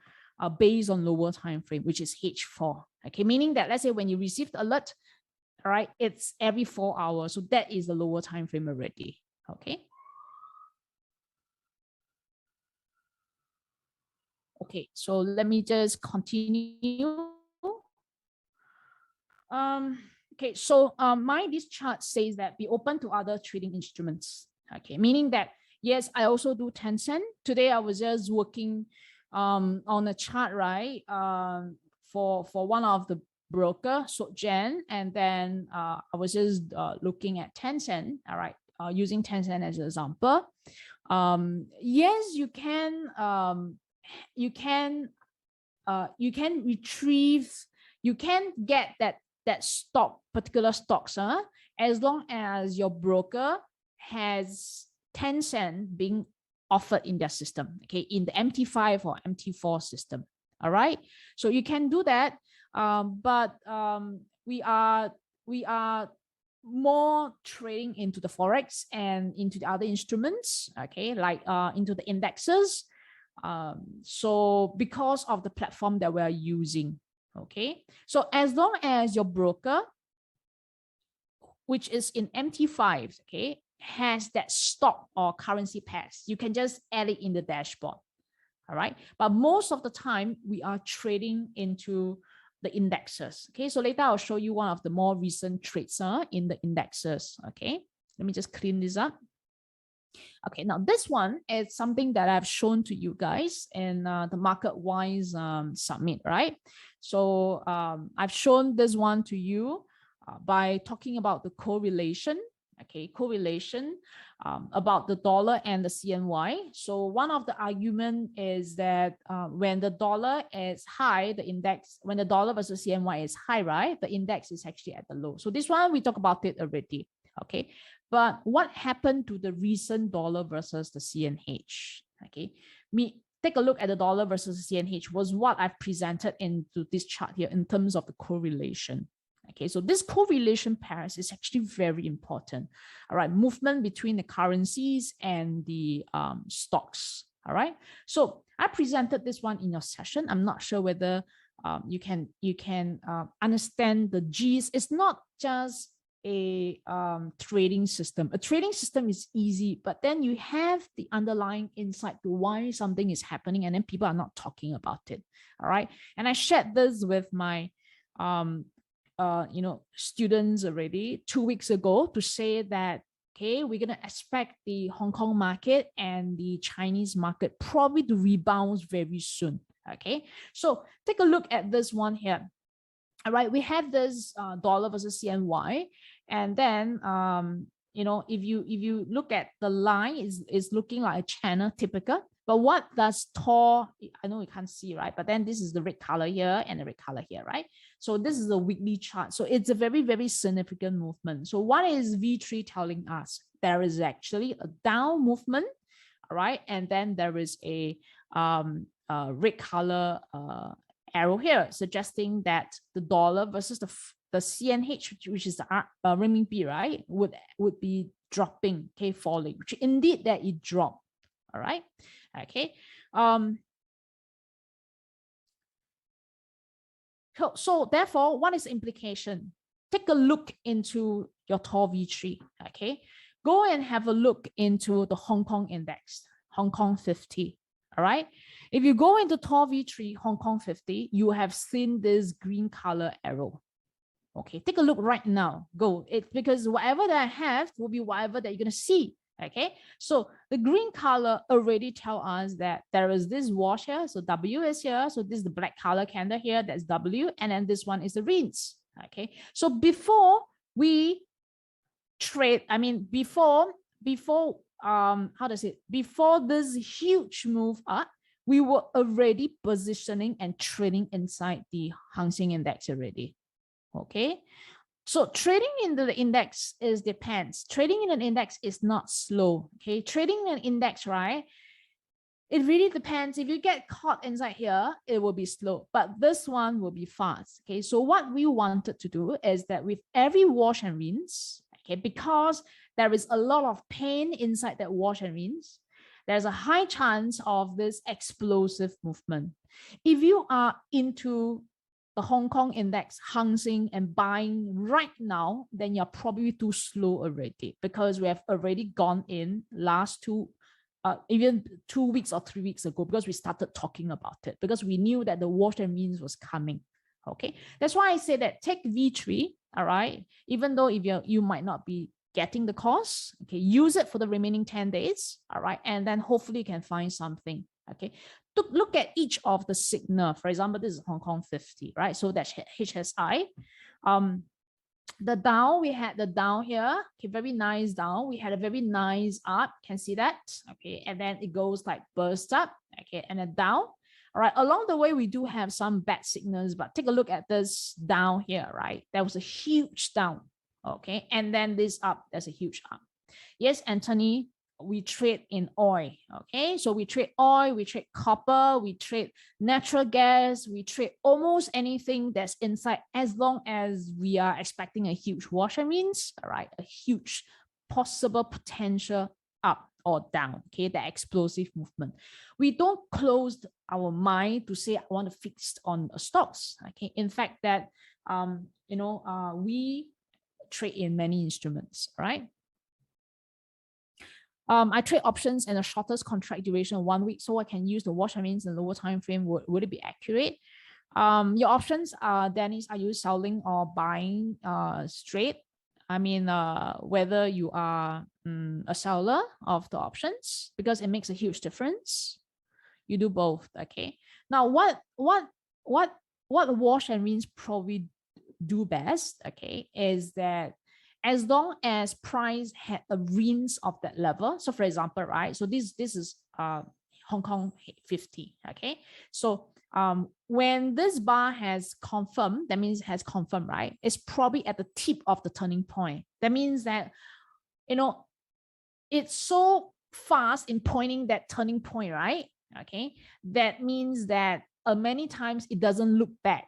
based on lower time frame, which is H4. Okay, meaning that let's say when you receive the alert, all right, it's every 4 hours. So that is the lower time frame already. Okay. Okay, so let me just continue. Okay, so this chart says that be open to other trading instruments. Okay, meaning that yes, I also do Tencent. Today I was just working on a chart, right? For one of the broker, SocGen, and then I was just looking at Tencent. All right, using Tencent as an example. Yes, you can retrieve, you can get that stock, particular stocks, as long as your broker has Tencent being offered in their system, okay, in the MT5 or MT4 system. All right, so you can do that, but we are more trading into the forex and into the other instruments, okay, like into the indexes. So because of the platform that we're using, okay, so as long as your broker, which is in MT5, okay, has that stock or currency pairs, you can just add it in the dashboard. All right, but most of the time we are trading into the indexes. Okay, so later I'll show you one of the more recent trades in the indexes. Okay, let me just clean this up. Okay, now this one is something that I've shown to you guys in the MarketWise summit, right? So I've shown this one to you by talking about the correlation. Okay, correlation about the dollar and the CNY. So one of the argument is that when the dollar is high, the index, when the dollar versus CNY is high, right, the index is actually at the low. So this one, we talked about it already. Okay, but what happened to the recent dollar versus the CNH? Okay, take a look at the dollar versus the CNH was what I've presented into this chart here in terms of the correlation. Okay, so this correlation pairs is actually very important. All right, movement between the currencies and the stocks. All right, so I presented this one in your session. I'm not sure whether you can understand the G's. It's not just a trading system. A trading system is easy, but then you have the underlying insight to why something is happening, and then people are not talking about it. All right, and I shared this with my students already 2 weeks ago to say that, okay, we're going to expect the Hong Kong market and the Chinese market probably to rebound very soon. Okay, so take a look at this one here. All right, we have this dollar versus CNY, and then if you look at the line, is looking like a channel typical. But what does tall, I know you can't see, right? But then this is the red color here and the red color here, right? So this is a weekly chart. So it's a very, very significant movement. So what is V3 telling us? There is actually a down movement, all right? And then there is a red color arrow here, suggesting that the dollar versus the CNH, which is the renminbi, right, would be dropping, okay, falling, which indeed that it dropped, all right, okay. So therefore, what is the implication? Take a look into your TOR V3, okay. Go and have a look into the Hong Kong index, Hong Kong 50, all right. If you go into TOR V3, Hong Kong 50, you have seen this green color arrow. Okay, take a look right now. Go. Because whatever that I have will be whatever that you're going to see. Okay, so the green color already tell us that there is this wash here. So W is here. So this is the black color candle here. That's W. And then this one is the rinse. Okay, so before we trade, I mean, before how does it? Before this huge move up, we were already positioning and trading inside the Hang Seng Index already. Okay, so trading in the index is depends. Trading in an index is not slow. Okay, trading in an index, right? It really depends. If you get caught inside here, it will be slow, but this one will be fast. Okay, so what we wanted to do is that with every wash and rinse, okay, because there is a lot of pain inside that wash and rinse, there's a high chance of this explosive movement. If you are into the Hong Kong index, Hang Seng, and buying right now, then you're probably too slow already, because we have already gone in last even 2 weeks or 3 weeks ago, because we started talking about it, because we knew that the wash and rinse was coming. Okay, that's why I say that take V3, all right, even though if you might not be getting the cost, okay, use it for the remaining 10 days, all right, and then hopefully you can find something. Okay, look at each of the signal. For example, this is Hong Kong 50, right? So that's HSI. The down, we had the down here, okay, very nice down. We had a very nice up, can see that, okay, and then it goes like burst up, okay, and then down. All right, along the way, we do have some bad signals, but take a look at this down here, right? There was a huge down, okay, and then this up, there's a huge up. Yes, Anthony, we trade in oil. Okay, so we trade oil, we trade copper, we trade natural gas, we trade almost anything that's inside, as long as we are expecting a huge wash and rinse, all right, a huge possible potential up or down, okay, the explosive movement. We don't close our mind to say I want to fix on stocks. Okay, in fact, that we trade in many instruments, right? I trade options and the shortest contract duration of 1 week, so I can use the wash and rinse in lower time frame. Would it be accurate? Your options are, Dennis, are you selling or buying straight? I mean, whether you are a seller of the options, because it makes a huge difference. You do both, okay? Now, what wash and rinse probably do best, okay, is that as long as price had a rinse of that level. So for example, right, so this is Hong Kong 50, okay? So when this bar has confirmed, that means it has confirmed, right? It's probably at the tip of the turning point. That means that, it's so fast in pointing that turning point, right? Okay, that means that many times it doesn't look back.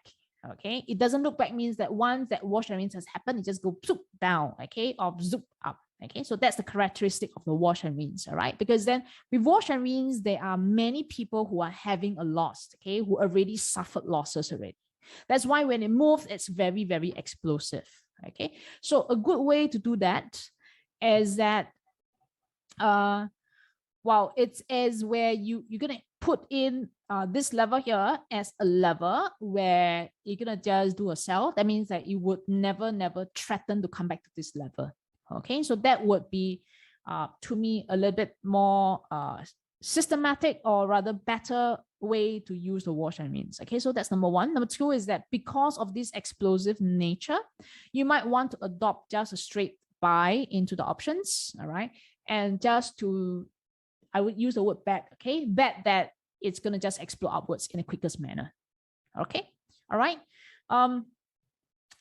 Okay, it doesn't look back means that once that wash and rinse has happened, it just go zoop down, okay, or zoop up. Okay, so that's the characteristic of the wash and rinse, all right? Because then with wash and rinse, there are many people who are having a loss, okay, who already suffered losses already. That's why when it moves, it's very, very explosive. Okay, so a good way to do that is that well, it is where you're gonna put in this level here as a level where you're gonna just do a sell. That means that you would never threaten to come back to this level. Okay, so that would be to me a little bit more systematic, or rather better way to use the wash and rinse. Okay, so that's number one. Number two is that because of this explosive nature, you might want to adopt just a straight buy into the options, all right, and just to I would use the word bet, okay? Bet that it's going to just explode upwards in the quickest manner. Okay, all right.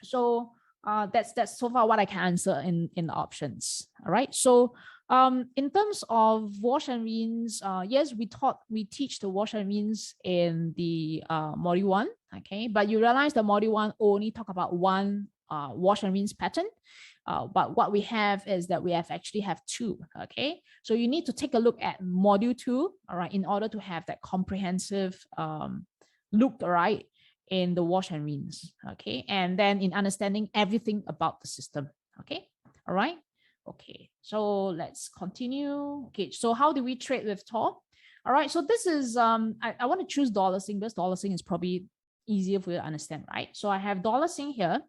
So that's so far what I can answer in the options. All right. So in terms of wash and rinse, yes, we teach the wash and rinse in the module 1. Okay, but you realize the module 1 only talk about one wash and rinse pattern. But what we have is that we actually have 2. Okay, so you need to take a look at module 2. All right, in order to have that comprehensive look, all right, in the wash and rinse. Okay, and then in understanding everything about the system. Okay, all right. Okay, so let's continue. Okay, so how do we trade with Tor? All right, so this is I want to choose dollar sign because dollar sign is probably easier for you to understand, right? So I have dollar sign here.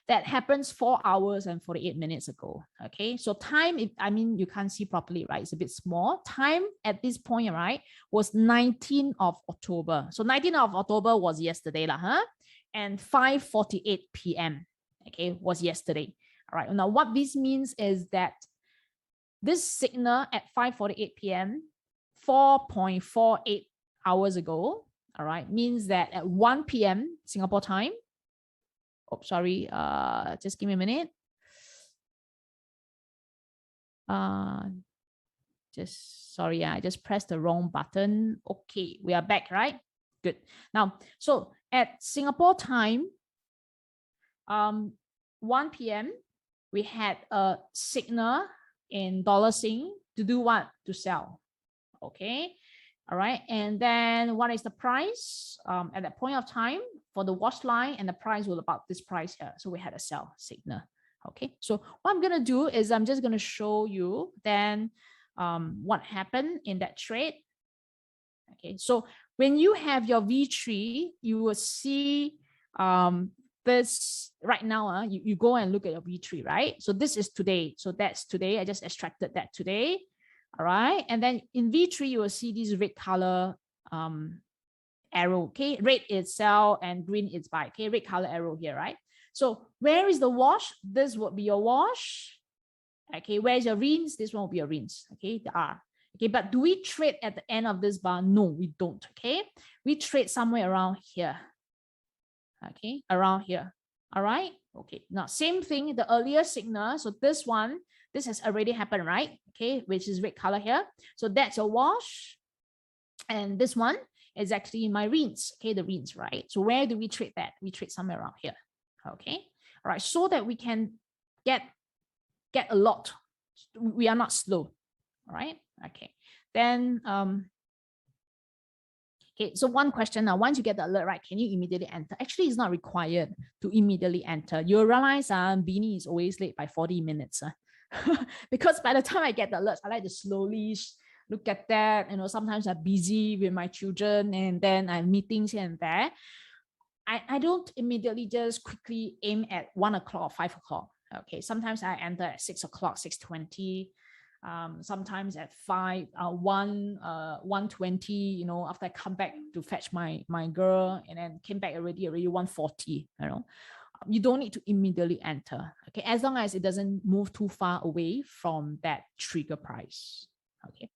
That happens 4 hours and 48 minutes ago. Okay, so time, I mean, you can't see properly, right? It's a bit small. Time at this point, right, was 19th of October. So 19th of October was yesterday, huh? And 5:48 p.m. Okay, was yesterday. All right. Now, what this means is that this signal at 5:48 p.m., 4.48 hours ago, all right, means that at 1 p.m. Singapore time. Oh, sorry. Just give me a minute. Sorry, I just pressed the wrong button. Okay, we are back, right? Good. Now, so at Singapore time, 1 p.m., we had a signal in dollar Sing to do what? To sell. Okay. All right. And then what is the price? At that point of time for the wash line, and the price was about this price here. So we had a sell signal. Okay. So what I'm going to do is I'm just going to show you then what happened in that trade. Okay. So when you have your V3, you will see this right now. You go and look at your V3, right? So this is today. So that's today. I just extracted that today. All right. And then in V3, you will see this red color arrow. Okay. Red is sell and green is buy. Okay. Red color arrow here, right? So where is the wash? This would be your wash. Okay. Where's your rinse? This one will be your rinse. Okay. The R. Okay. But do we trade at the end of this bar? No, we don't. Okay. We trade somewhere around here. Okay. Around here. All right. Okay. Now, same thing, the earlier signal. So this one, this has already happened, right? Okay, which is red color here. So that's your wash. And this one is actually my rinse. Okay, the rinse, right? So where do we trade that? We trade somewhere around here. Okay. All right. So that we can get a lot. We are not slow. All right. Okay. Then okay, so one question now, once you get the alert, right, can you immediately enter? Actually, it's not required to immediately enter. You'll realize Beanie is always late by 40 minutes. Because by the time I get the alerts, I like to slowly look at that. You know, sometimes I'm busy with my children and then I have meetings here and there. I don't immediately just quickly aim at 1 o'clock or 5 o'clock. Okay, sometimes I enter at 6 o'clock, 6:20. Sometimes at 1:20, you know, after I come back to fetch my girl and then came back already 1:40, you know. You don't need to immediately enter, okay, as long as it doesn't move too far away from that trigger price. Okay.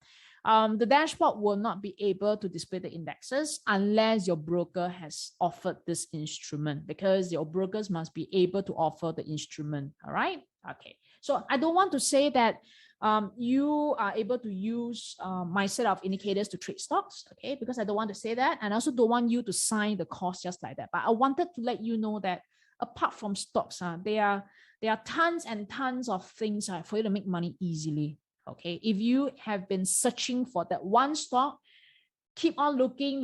The dashboard will not be able to display the indexes unless your broker has offered this instrument, because your brokers must be able to offer the instrument. All right. Okay. So I don't want to say that you are able to use my set of indicators to trade stocks, okay, because I don't want to say that, and I also don't want you to sign the course just like that. But I wanted to let you know that apart from stocks, there are tons and tons of things for you to make money easily. Okay, if you have been searching for that one stock, keep on looking,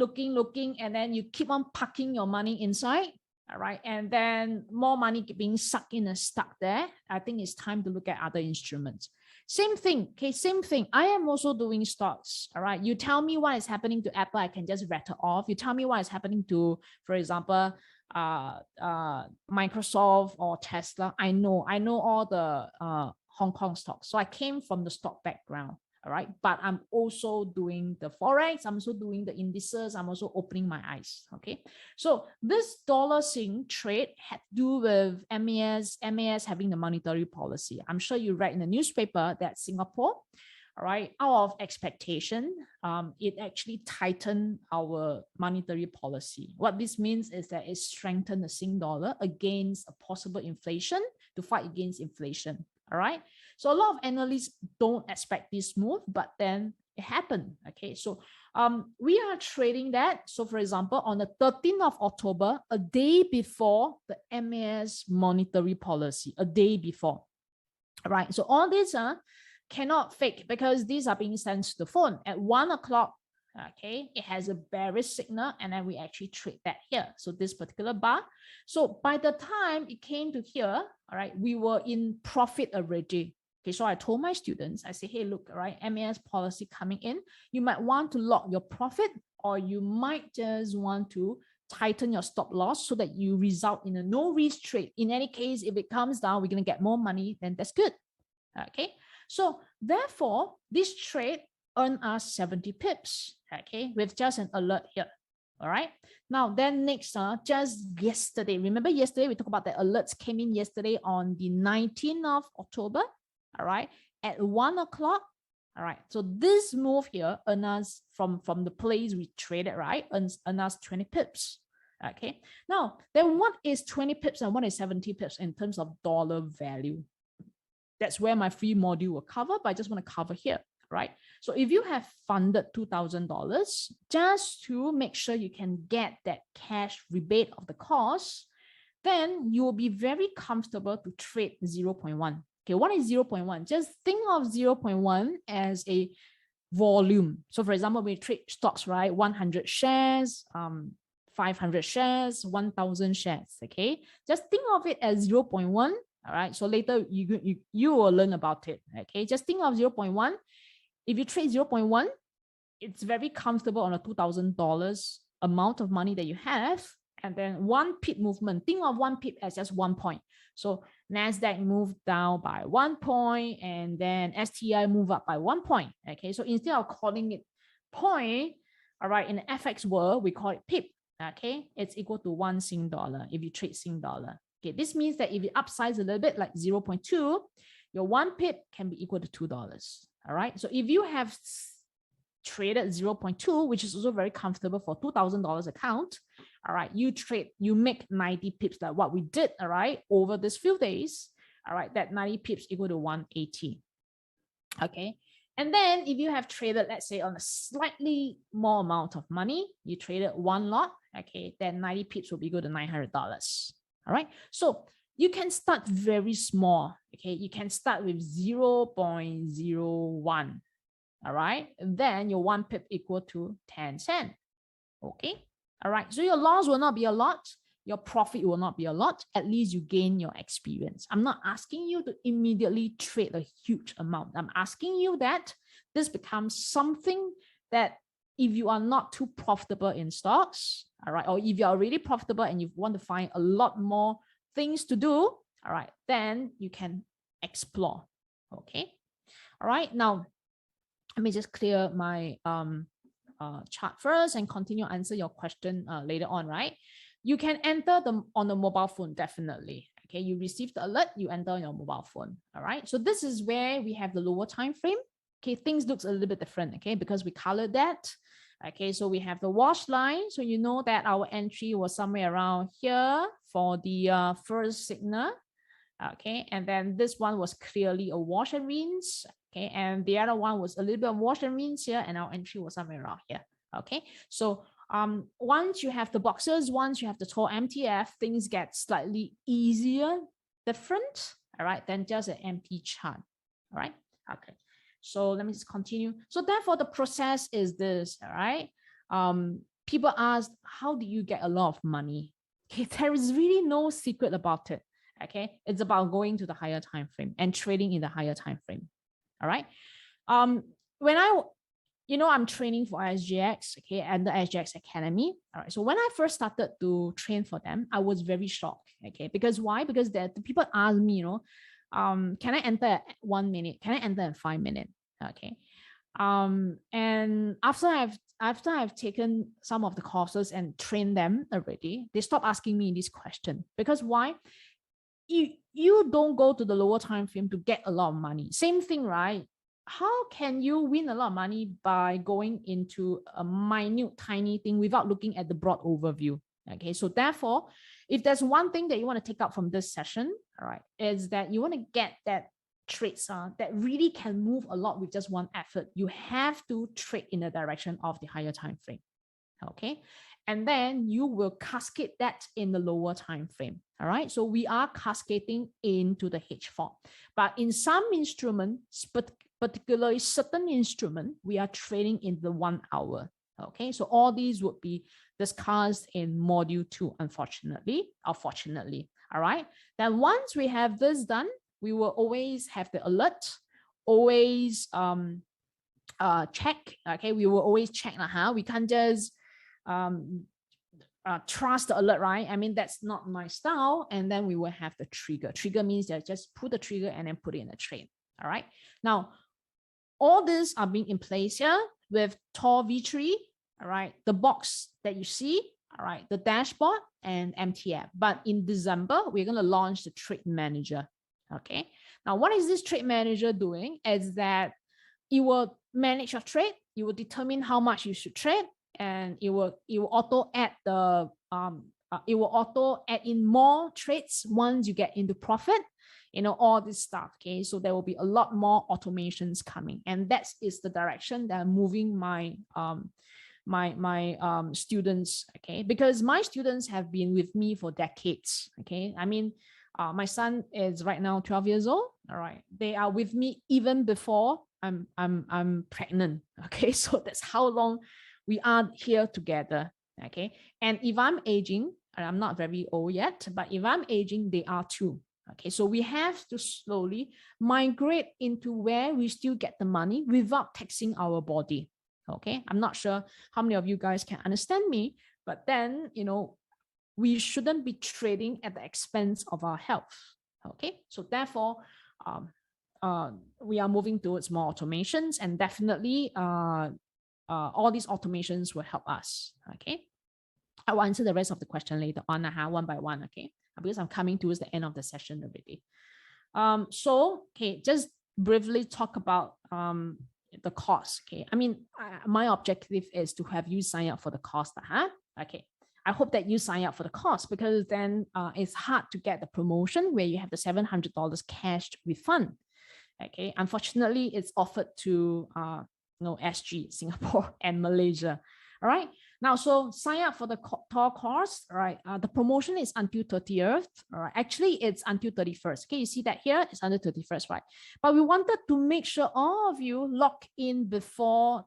and then you keep on parking your money inside. All right, and then more money being sucked in and stuck there. I think it's time to look at other instruments. Same thing, okay, same thing. I am also doing stocks. All right, you tell me what is happening to Apple, I can just rattle off. You tell me what is happening to, for example, Microsoft or Tesla. I know all the Hong Kong stocks. So I came from the stock background. All right, but I'm also doing the forex. I'm also doing the indices. I'm also opening my eyes. Okay, so this dollar Sing trade had to do with MAS having the monetary policy. I'm sure you read in the newspaper that Singapore all right, out of expectation, it actually tightened our monetary policy. What this means is that it strengthened the Sing dollar against a possible inflation to fight against inflation. All right. So a lot of analysts don't expect this move, but then it happened. Okay. So we are trading that. So for example, on the 13th of October, a day before the MAS monetary policy, a day before. All right. So all this cannot fake because these are being sent to the phone at 1 o'clock. Okay, it has a bearish signal, and then we actually trade that here. So this particular bar. So by the time it came to here, all right, we were in profit already. Okay, so I told my students, I say, hey, look, all right, MAS policy coming in. You might want to lock your profit, or you might just want to tighten your stop loss so that you result in a no risk trade. In any case, if it comes down, we're going to get more money, then that's good. Okay, so therefore, this trade earned us 70 pips, okay, with just an alert here. All right. Now, then next, just yesterday, remember yesterday, we talked about the alerts came in yesterday on the 19th of October, all right, at 1 o'clock. All right. So this move here earned us from the place we traded, right, earns us 20 pips. Okay. Now, then what is 20 pips and what is 70 pips in terms of dollar value? That's where my free module will cover, but I just want to cover here, right? So if you have funded $2,000 just to make sure you can get that cash rebate of the cost, then you will be very comfortable to trade 0.1. Okay, what is 0.1? Just think of 0.1 as a volume. So for example, we trade stocks, right? 100 shares, 500 shares, 1,000 shares, okay? Just think of it as 0.1. All right, so later you will learn about it. Okay, just think of 0.1. If you trade 0.1, it's very comfortable on a $2,000 amount of money that you have. And then one pip movement, think of one pip as just 1 point. So NASDAQ moved down by 1 point, and then STI moved up by 1 point. Okay, so instead of calling it point, all right, in the FX world, we call it pip. Okay, it's equal to 1 Sing dollar if you trade Sing dollar. Okay, this means that if you upsize a little bit, like 0.2, your 1 pip can be equal to $2. All right. So if you have traded 0.2, which is also very comfortable for $2,000 account, all right, you make 90 pips, like what we did, all right, over this few days. All right, that 90 pips equal to 180. Okay. And then if you have traded, let's say on a slightly more amount of money, you traded one lot, okay, then 90 pips will be equal to $900. All right. So you can start very small. Okay. You can start with 0.01. All right. And then your 1 pip equal to 10 cents. Okay. All right. So your loss will not be a lot. Your profit will not be a lot. At least you gain your experience. I'm not asking you to immediately trade a huge amount. I'm asking you that this becomes something that if you are not too profitable in stocks, all right, or if you're already profitable and you want to find a lot more things to do, all right, then you can explore. Okay. All right. Now, let me just clear my chart first and continue to answer your question later on, right? You can enter them on the mobile phone, definitely. Okay, you receive the alert, you enter on your mobile phone. All right. So this is where we have the lower time frame. Okay, things looks a little bit different, okay, because we colored that. Okay, so we have the wash line. So you know that our entry was somewhere around here for the first signal. Okay, and then this one was clearly a wash and rinse. Okay, and the other one was a little bit of wash and rinse here, and our entry was somewhere around here. Okay, so once you have the boxes, once you have the tall MTF, things get slightly easier, different, all right, than just an empty chart. All right, okay. So let me just continue. So therefore, the process is this, all right? People ask, how do you get a lot of money? Okay, there is really no secret about it. Okay, it's about going to the higher time frame and trading in the higher time frame. All right. When I'm training for SGX, okay, and the SGX Academy. All right. So when I first started to train for them, I was very shocked. Okay, because why? Because the people ask me, can I enter at 1 minute? Can I enter in 5 minutes? Okay. And after I've taken some of the courses and trained them already, they stop asking me this question. Because why? You don't go to the lower time frame to get a lot of money. Same thing, right? how can you win a lot of money by going into a minute, tiny thing without looking at the broad overview? Okay, so therefore, if there's one thing that you want to take out from this session, all right, is that you want to get that trades that really can move a lot with just one effort. You have to trade in the direction of the higher time frame. Okay, and then you will cascade that in the lower time frame. All right, so we are cascading into the H4, but in some instruments, particularly certain instrument, we are trading in the 1 hour. Okay, so all these would be discussed in module 2, unfortunately or fortunately. All right, then once we have this done, we will always have the alert, always check. Okay, we will always check we can't just trust the alert, right? I mean, that's not my style. And then we will have the trigger. Trigger means that just pull the trigger and then put it in a trade. All right, now all these are being in place here with Tor V3. All right, the box that you see, all right, the dashboard and MTF. But in December, we're going to launch the trade manager. Okay, now what is this trade manager doing? Is that it will manage your trade, it will determine how much you should trade, and it will auto add the it will auto add in more trades once you get into profit, you know, all this stuff. Okay, so there will be a lot more automations coming, and that is the direction that I'm moving my students. Okay, because my students have been with me for decades. Okay, I mean, my son is right now 12 years old. All right, they are with me even before I'm pregnant. Okay, so that's how long we are here together. Okay, and if I'm aging, and I'm not very old yet, but if I'm aging, they are too. Okay, so we have to slowly migrate into where we still get the money without taxing our body. Okay, I'm not sure how many of you guys can understand me, but then, you know, we shouldn't be trading at the expense of our health. Okay, so therefore, we are moving towards more automations, and definitely all these automations will help us. Okay, I will answer the rest of the question later on, one by one. Okay, because I'm coming towards the end of the session already. So okay, just briefly talk about the cost. Okay, I mean, my objective is to have you sign up for the cost. Okay, I hope that you sign up for the cost, because then it's hard to get the promotion where you have the $700 cash refund. Okay, unfortunately, it's offered to SG, Singapore, and Malaysia. All right, now, so sign up for the Tor course. All right, the promotion is until 30th. All right, actually, it's until 31st. Okay, you see that here, it's until 31st, right? But we wanted to make sure all of you log in before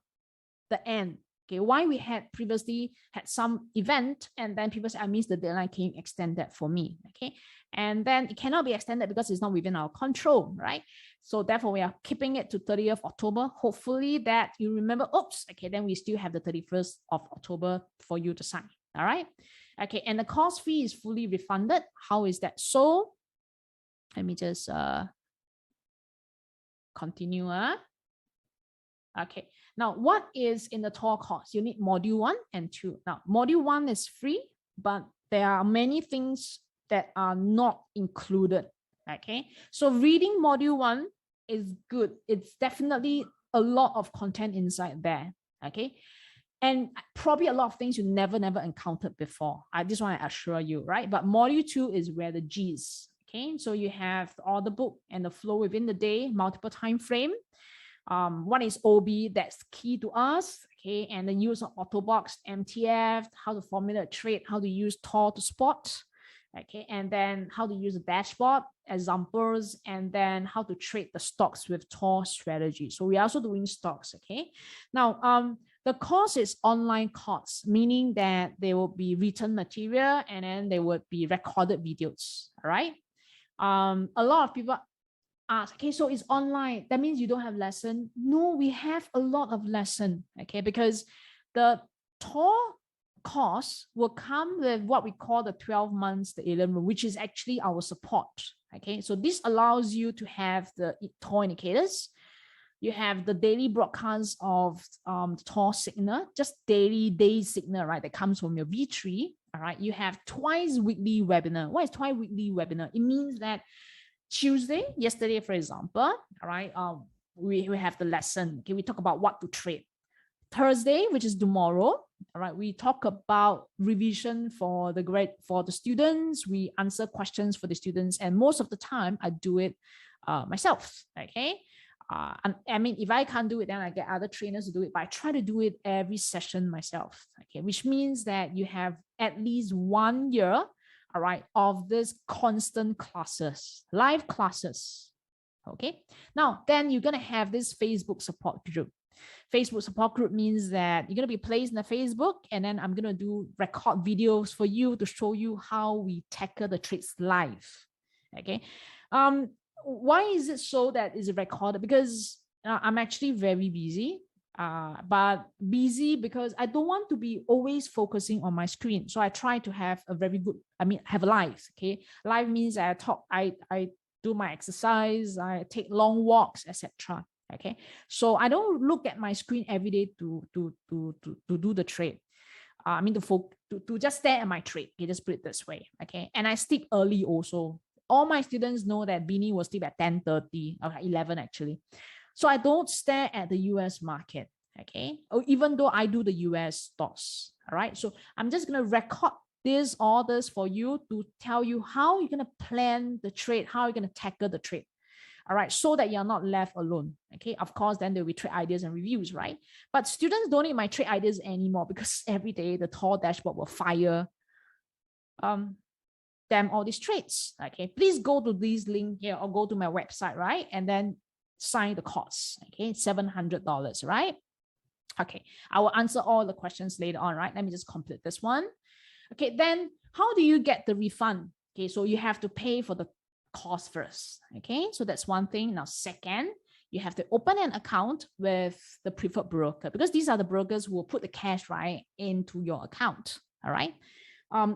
the end. Okay, why we had previously had some event, and then people said, I missed the deadline, can you extend that for me? Okay, and then it cannot be extended because it's not within our control, right? So therefore, we are keeping it to 30th October. Hopefully that you remember, oops, okay, then we still have the 31st of October for you to sign. All right, okay, and the course fee is fully refunded. How is that? So let me just continue. Okay, now what is in the Tor course? You need module 1 and 2. Now, module 1 is free, but there are many things that are not included. Okay, so reading module 1 is good. It's definitely a lot of content inside there. Okay, and probably a lot of things you never encountered before. I just want to assure you, right? But module 2 is where the G's. Okay, so you have the order book and the flow within the day, multiple time frame. What is OB? That's key to us. Okay, and the use of Autobox, MTF, how to formulate a trade, how to use Tor to spot. Okay, and then how to use a dashboard, examples, and then how to trade the stocks with Tor strategy. So we are also doing stocks. Okay, now the course is online course, meaning that there will be written material and then there would be recorded videos. All right. A lot of people ask, okay, so it's online, that means you don't have lesson? No, we have a lot of lesson. Okay, because the Tor course will come with what we call the 12 months, the 11, which is actually our support. Okay, so this allows you to have the Tor indicators. You have the daily broadcast of Tor signal, just day signal, right? That comes from your V3. All right, you have twice weekly webinar. What is twice weekly webinar? It means that Tuesday, yesterday, for example, all right, we have the lesson. Okay, we talk about what to trade. Thursday, which is tomorrow, all right, we talk about revision for the students. We answer questions for the students, and most of the time I do it myself. Okay, and I mean, if I can't do it, then I get other trainers to do it, but I try to do it every session myself. Okay, which means that you have at least 1 year, all right, of this constant classes, live classes. Okay, now then you're gonna have this Facebook support group. Facebook support group means that you're going to be placed in the Facebook, and then I'm going to do record videos for you to show you how we tackle the trades live. Okay. Why is it so that is recorded? Because I'm actually very busy, but busy because I don't want to be always focusing on my screen. So I try to have a very good, have a live. Okay. Live means I talk, I do my exercise, I take long walks, etc. Okay, so I don't look at my screen every day to do the trade. To just stare at my trade. Okay, just put it this way. Okay, and I sleep early also. All my students know that Beanie will sleep at 10:30 or 11 actually. So I don't stare at the US market. Okay, or even though I do the US stocks. All right, so I'm just gonna record all this for you to tell you how you're gonna plan the trade, how you're gonna tackle the trade. All right, so that you're not left alone. Okay, of course, then there'll be trade ideas and reviews, right? But students don't need my trade ideas anymore because every day the tall dashboard will fire them all these trades. Okay, please go to this link here or go to my website, right? And then sign the course. Okay, $700, right? Okay, I will answer all the questions later on, right? Let me just complete this one. Okay, then how do you get the refund? Okay, so you have to pay for the cost first. Okay, so that's one thing. Now, second, you have to open an account with the preferred broker, because these are the brokers who will put the cash right into your account. All right.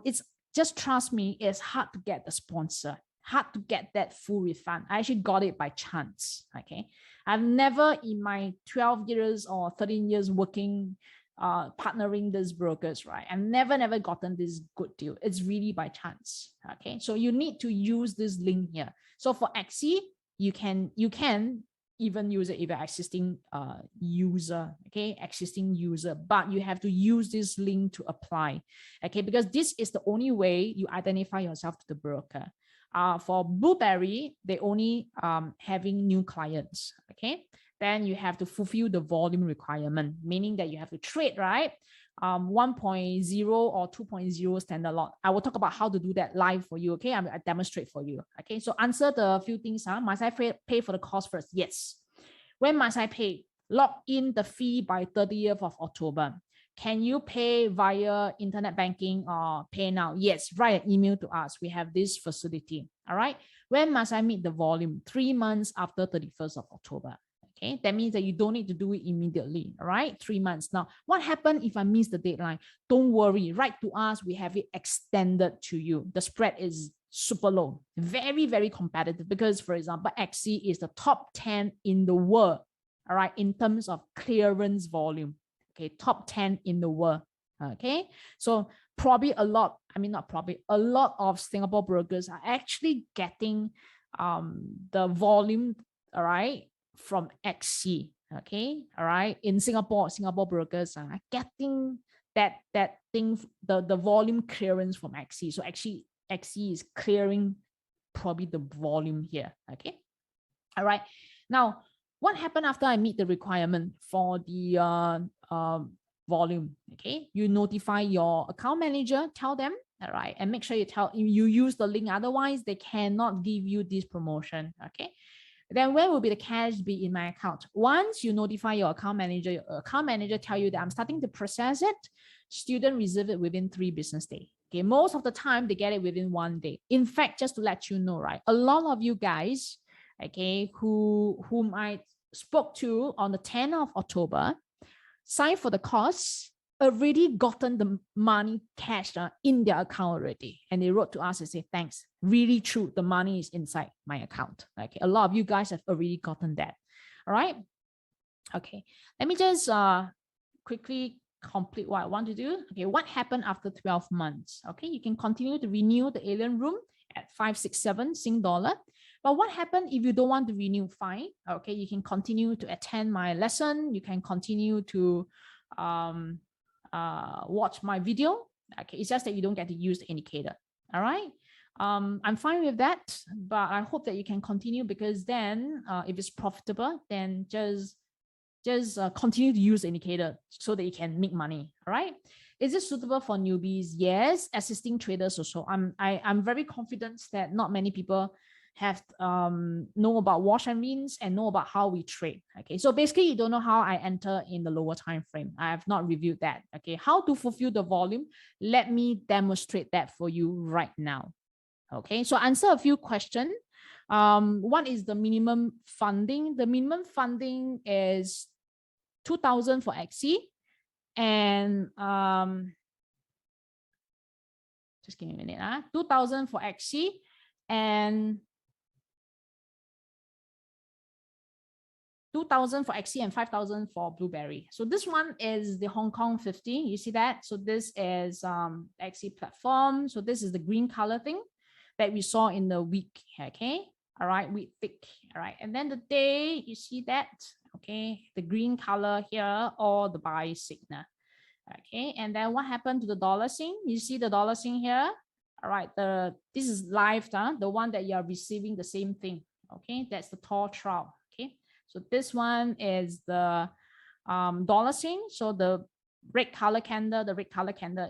It's just, trust me, it's hard to get the sponsor, hard to get that full refund. I actually got it by chance. Okay, I've never in my 12 years or 13 years working partnering these brokers, right? I've never gotten this good deal. It's really by chance. Okay, so you need to use this link here. So for XE, you can even use it if you're existing user, okay, existing user, but you have to use this link to apply. Okay, because this is the only way you identify yourself to the broker. For Blueberry, they only having new clients. Okay, then you have to fulfill the volume requirement, meaning that you have to trade, right? 1.0 or 2.0 standard lot. I will talk about how to do that live for you. Okay, I demonstrate for you. Okay, so answer the few things. Must I pay for the cost first? Yes. When must I pay? Log in the fee by 30th of October. Can you pay via internet banking or pay now? Yes, write an email to us. We have this facility. All right. When must I meet the volume? 3 months after 31st of October. Okay, that means that you don't need to do it immediately. All right, 3 months. Now, what happened if I miss the deadline? Don't worry, write to us. We have it extended to you. The spread is super low, very, very competitive, because, for example, XE is the top 10 in the world. All right, in terms of clearance volume. Okay, top 10 in the world. Okay, so probably a lot of Singapore brokers are actually getting the volume, all right, from XE. Okay, all right, in Singapore brokers are getting that thing, the volume clearance from XE. So actually XE is clearing probably the volume here. Okay, all right. Now, what happened after I meet the requirement for the volume? Okay, you notify your account manager, tell them, all right, and make sure you use the link, otherwise they cannot give you this promotion. Okay, then where will be the cash be in my account? Once you notify your account manager tell you that I'm starting to process it, student receive it within 3 business days. Okay, most of the time they get it within 1 day. In fact, just to let you know, right, a lot of you guys, okay, whom I spoke to on the 10th of October, signed for the course, already gotten the money cash in their account already. And they wrote to us and say, thanks, really true, the money is inside my account. Okay, a lot of you guys have already gotten that. All right. Okay, let me just quickly complete what I want to do. Okay, what happened after 12 months? Okay, you can continue to renew the alien room at 567 Sing dollar. But what happens if you don't want to renew? Fine. Okay, you can continue to attend my lesson. You can continue to watch my video. Okay, it's just that you don't get to use the indicator. All right. I'm fine with that, but I hope that you can continue, because then if it's profitable, then just continue to use the indicator so that you can make money. All right. Is it suitable for newbies? Yes. Assisting traders also. I'm very confident that not many people have know about wash and rinse and know about how we trade. Okay, so basically you don't know how I enter in the lower time frame. I have not reviewed that. Okay, how to fulfill the volume? Let me demonstrate that for you right now. Okay, so answer a few questions. What is the minimum funding? The minimum funding is 2,000 for XC, and just give me a minute. 2,000 for XC and 2,000 for XC and 5,000 for Blueberry. So this one is the Hong Kong 50. You see that? So this is XC platform. So this is the green color thing that we saw in the week. Okay. All right. Week thick. All right. And then the day, you see that? Okay. The green color here, or the buy signal. Okay. And then what happened to the dollar sign? You see the dollar sign here? All right. This is live, the one that you are receiving the same thing. Okay. That's the tall trial. Okay. So this one is the dollar sign. So the red color candle,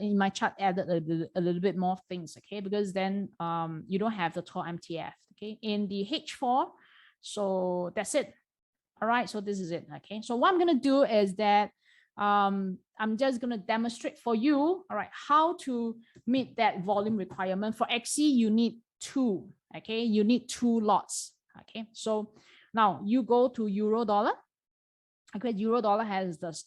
in my chart added a little bit more things, okay? Because then you don't have the tall MTF, okay? In the H4, so that's it. All right, so this is it, okay? So what I'm gonna do is that I'm just gonna demonstrate for you, all right, how to meet that volume requirement. For XC, you need 2, okay? You need 2 lots, okay? So now you go to euro dollar. Okay, euro dollar has the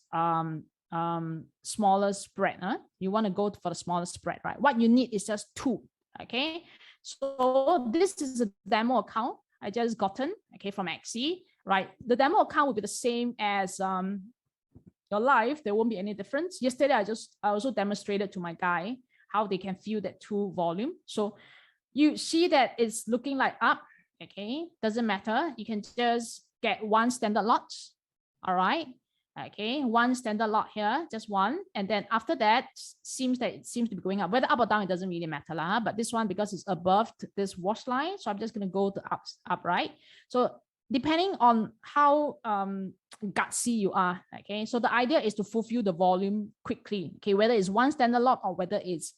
smaller spread. You want to go for the smaller spread, right? What you need is just 2. Okay, so this is a demo account I just gotten, okay, from XC, right? The demo account will be the same as your live. There won't be any difference. Yesterday I also demonstrated to my guy how they can feel that 2 volume. So you see that it's looking like up. Okay, doesn't matter. You can just get 1 standard lot. All right. Okay, 1 standard lot here, just 1. And then after that, it seems to be going up. Whether up or down, it doesn't really matter. But this one, because it's above this wash line, so I'm just going to go to up, right? So depending on how gutsy you are, okay? So the idea is to fulfill the volume quickly, okay? Whether it's 1 standard lot or whether it's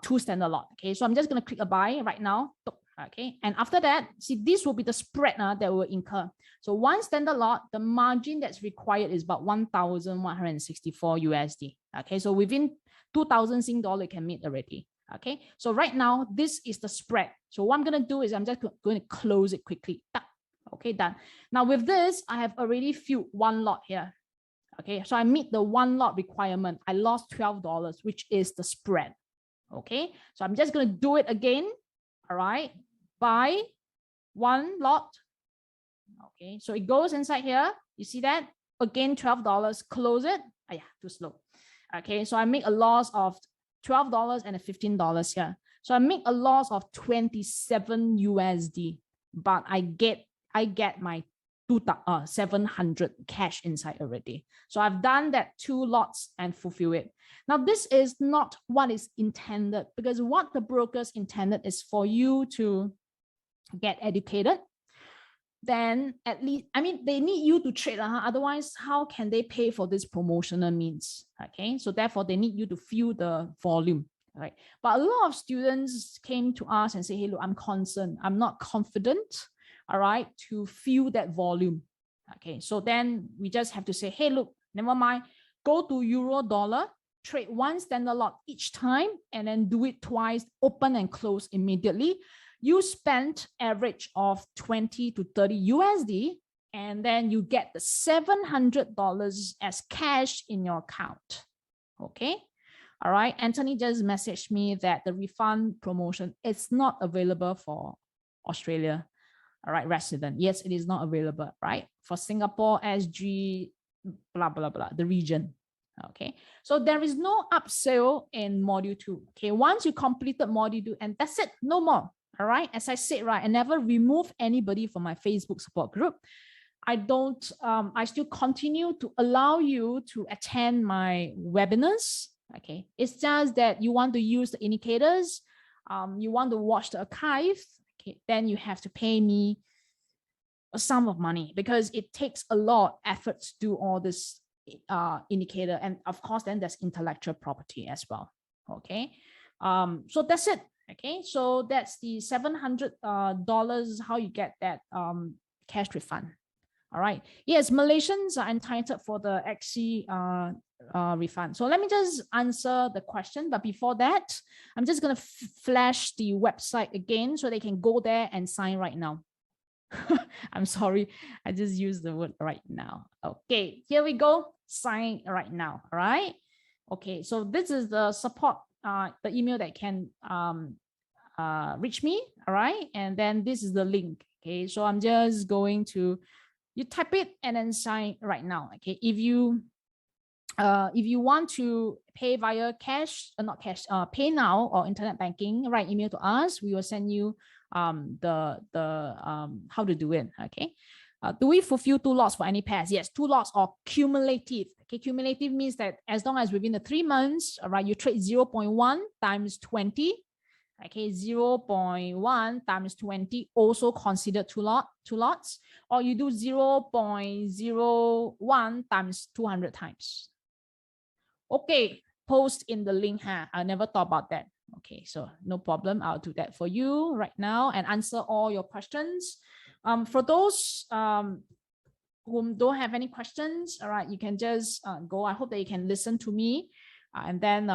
2 standard lot, okay? So I'm just going to click a buy right now. Okay, and after that, see, this will be the spread that will incur. So 1 standard lot, the margin that's required is about 1,164 USD. Okay, so within 2,000 Sing dollar, you can meet already. Okay, so right now, this is the spread. So what I'm going to do is I'm just going to close it quickly. Okay, done. Now with this, I have already filled 1 lot here. Okay, so I meet the 1 lot requirement. I lost $12, which is the spread. Okay, so I'm just going to do it again. All right, buy 1 lot. Okay, so it goes inside here. You see that? Again, $12. Close it. Oh, yeah, too slow. Okay, so I make a loss of $12 and $15 here. So I make a loss of 27 USD, but I get my 700 cash inside already. So I've done that 2 lots and fulfill it. Now, this is not what is intended, because what the brokers intended is for you to get educated. Then at least, I mean, they need you to trade. Otherwise, how can they pay for this promotional means? Okay, so therefore they need you to fill the volume. Right. But a lot of students came to us and say, hey, look, I'm concerned. I'm not confident, all right, to fill that volume. Okay, so then we just have to say, hey, look, never mind. Go to euro dollar, trade 1 standard lot each time, and then do it twice, open and close immediately. You spend average of 20 to 30 USD, and then you get the $700 as cash in your account. Okay. All right, Anthony just messaged me that the refund promotion is not available for Australia. All right, resident. Yes, it is not available, right? For Singapore, SG, blah, blah, blah, the region. Okay, so there is no upsell in module 2. Okay, once you completed module 2, and that's it, no more. All right. As I said, right, I never remove anybody from my Facebook support group. I don't, I still continue to allow you to attend my webinars. Okay. It's just that you want to use the indicators, you want to watch the archive, okay, then you have to pay me a sum of money because it takes a lot of effort to do all this indicator. And of course, then there's intellectual property as well. Okay. So that's it. Okay. So that's the $700, how you get that cash refund. All right. Yes, Malaysians are entitled for the XC refund. So let me just answer the question. But before that, I'm just going to flash the website again so they can go there and sign right now. I'm sorry. I just used the word right now. Okay, here we go. Sign right now. All right. Okay, so this is the support, the email that can reach me. All right. And then this is the link. Okay, so I'm just going to, you type it and then sign right now. Okay, if you want to pay via cash, not cash, pay now or internet banking, write email to us. We will send you how to do it. Okay. Do we fulfill 2 lots for any pairs? Yes, 2 lots or cumulative. Okay, cumulative means that as long as within the 3 months, all right, you trade 0.1 times 20. Okay, 0.1 times 20 also considered 2 lots, or you do 0.01 times 200 times. Okay, post in the link. I never thought about that. Okay, so no problem. I'll do that for you right now and answer all your questions. For those who don't have any questions, all right, you can just go. I hope that you can listen to me and then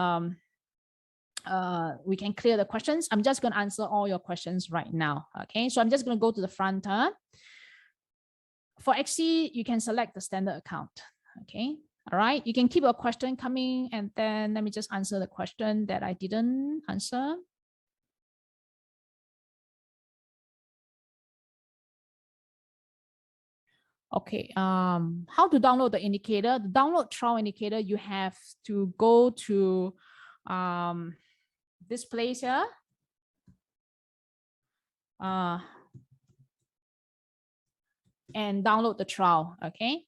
we can clear the questions. I'm just going to answer all your questions right now. Okay, so I'm just going to go to the front. For XC, you can select the standard account. Okay. All right, you can keep a question coming and then let me just answer the question that I didn't answer. Okay, how to download the indicator? The download trial indicator, you have to go to this place here. And download the trial, okay?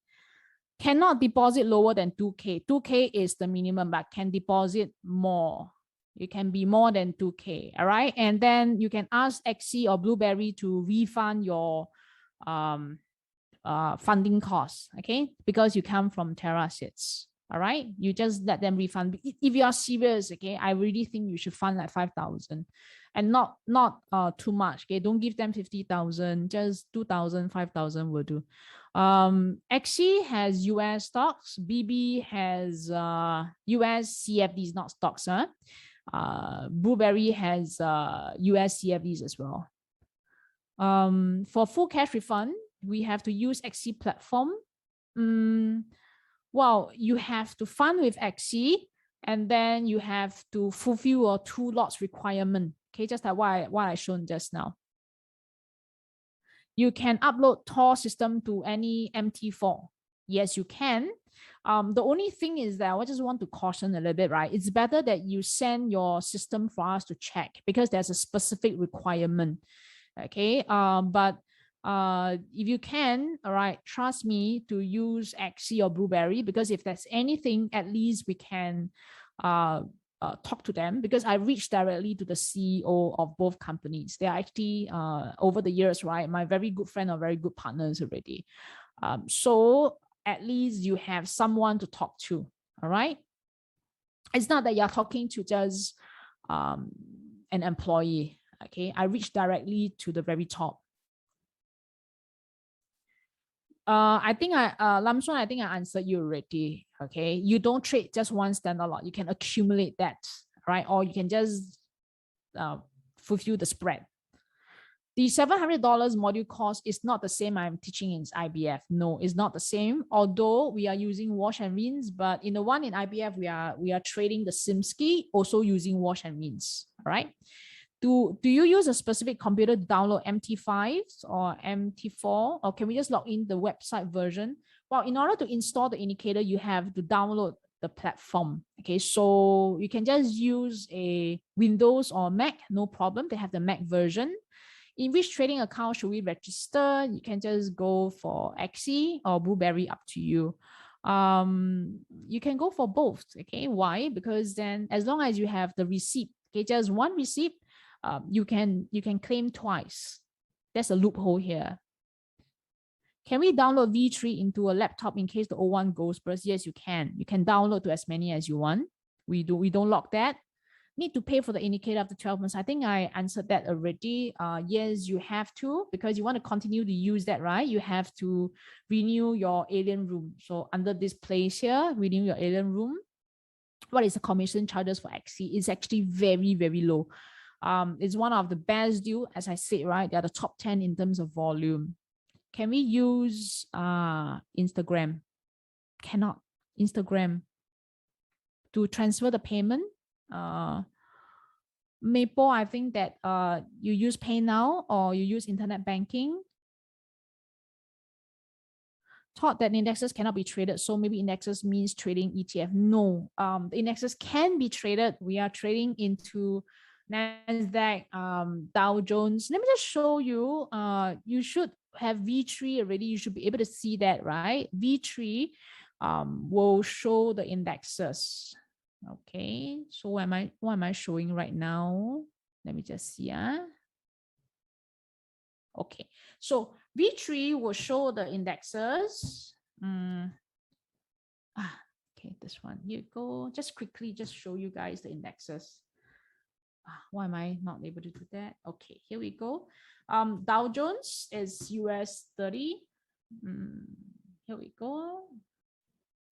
Cannot deposit lower than 2K. 2K is the minimum, but can deposit more. It can be more than 2K, all right? And then you can ask XC or Blueberry to refund your funding costs, okay? Because you come from TerraSits, all right? You just let them refund. If you are serious, okay, I really think you should fund like 5,000 and not too much, okay? Don't give them 50,000, just 2,000, 5,000 will do. XC has US stocks, BB has US CFDs, not stocks, huh? Blueberry has US CFDs as well. For full cash refund, we have to use XC platform. Well, you have to fund with XC and then you have to fulfill a 2 lots requirement. Okay, just like what I shown just now. You can upload Tor system to any MT4. Yes, you can. The only thing is that I just want to caution a little bit, right? It's better that you send your system for us to check because there's a specific requirement. Okay, but if you can, all right, trust me to use XC or Blueberry because if there's anything, at least we can talk to them because I reached directly to the CEO of both companies. They are actually over the years, right, my very good friend or very good partners already. So at least you have someone to talk to. All right. It's not that you're talking to just an employee. Okay. I reached directly to the very top. I think Lamson, I think I answered you already. Okay, you don't trade just one standard lot. You can accumulate that, right? Or you can just fulfill the spread. The $700 module cost is not the same I'm teaching in IBF. No, it's not the same. Although we are using wash and rinse, but in the one in IBF, we are trading the SimSki, also using wash and rinse. All right. Do you use a specific computer to download MT5 or MT4, or can we just log in the website version? Well, in order to install the indicator, you have to download the platform. Okay, so you can just use a Windows or Mac, no problem. They have the Mac version. In which trading account should we register? You can just go for Xe or Blueberry, up to you. You can go for both. Okay, why? Because then as long as you have the receipt, okay, just one receipt, you can claim twice. There's a loophole here. Can we download V3 into a laptop in case the old one goes burst? Yes, you can. You can download to as many as you want. We don't lock that. Need to pay for the indicator after 12 months. I think I answered that already. Yes, you have to, because you want to continue to use that, right? You have to renew your alien room. So under this place here, renew your alien room. What is the commission charges for Xe? It's actually very, very low. It's one of the best deal, as I said, right? They are the top 10 in terms of volume. Can we use Instagram? Cannot. Instagram to transfer the payment. Maple, I think that you use PayNow or you use internet banking. Thought that indexes cannot be traded, so maybe indexes means trading ETF. No, the indexes can be traded. We are trading into Nasdaq, Dow Jones. Let me just show you. You should have V3 already. You should be able to see that, right? V3 will show the indexes. Okay, so what am I showing right now? Let me just see. Okay, so V3 will show the indexes. Okay, this one. Here you go. Just quickly, just show you guys the indexes. Why am I not able to do that? Okay, here we go. Dow Jones is US 30. Here we go.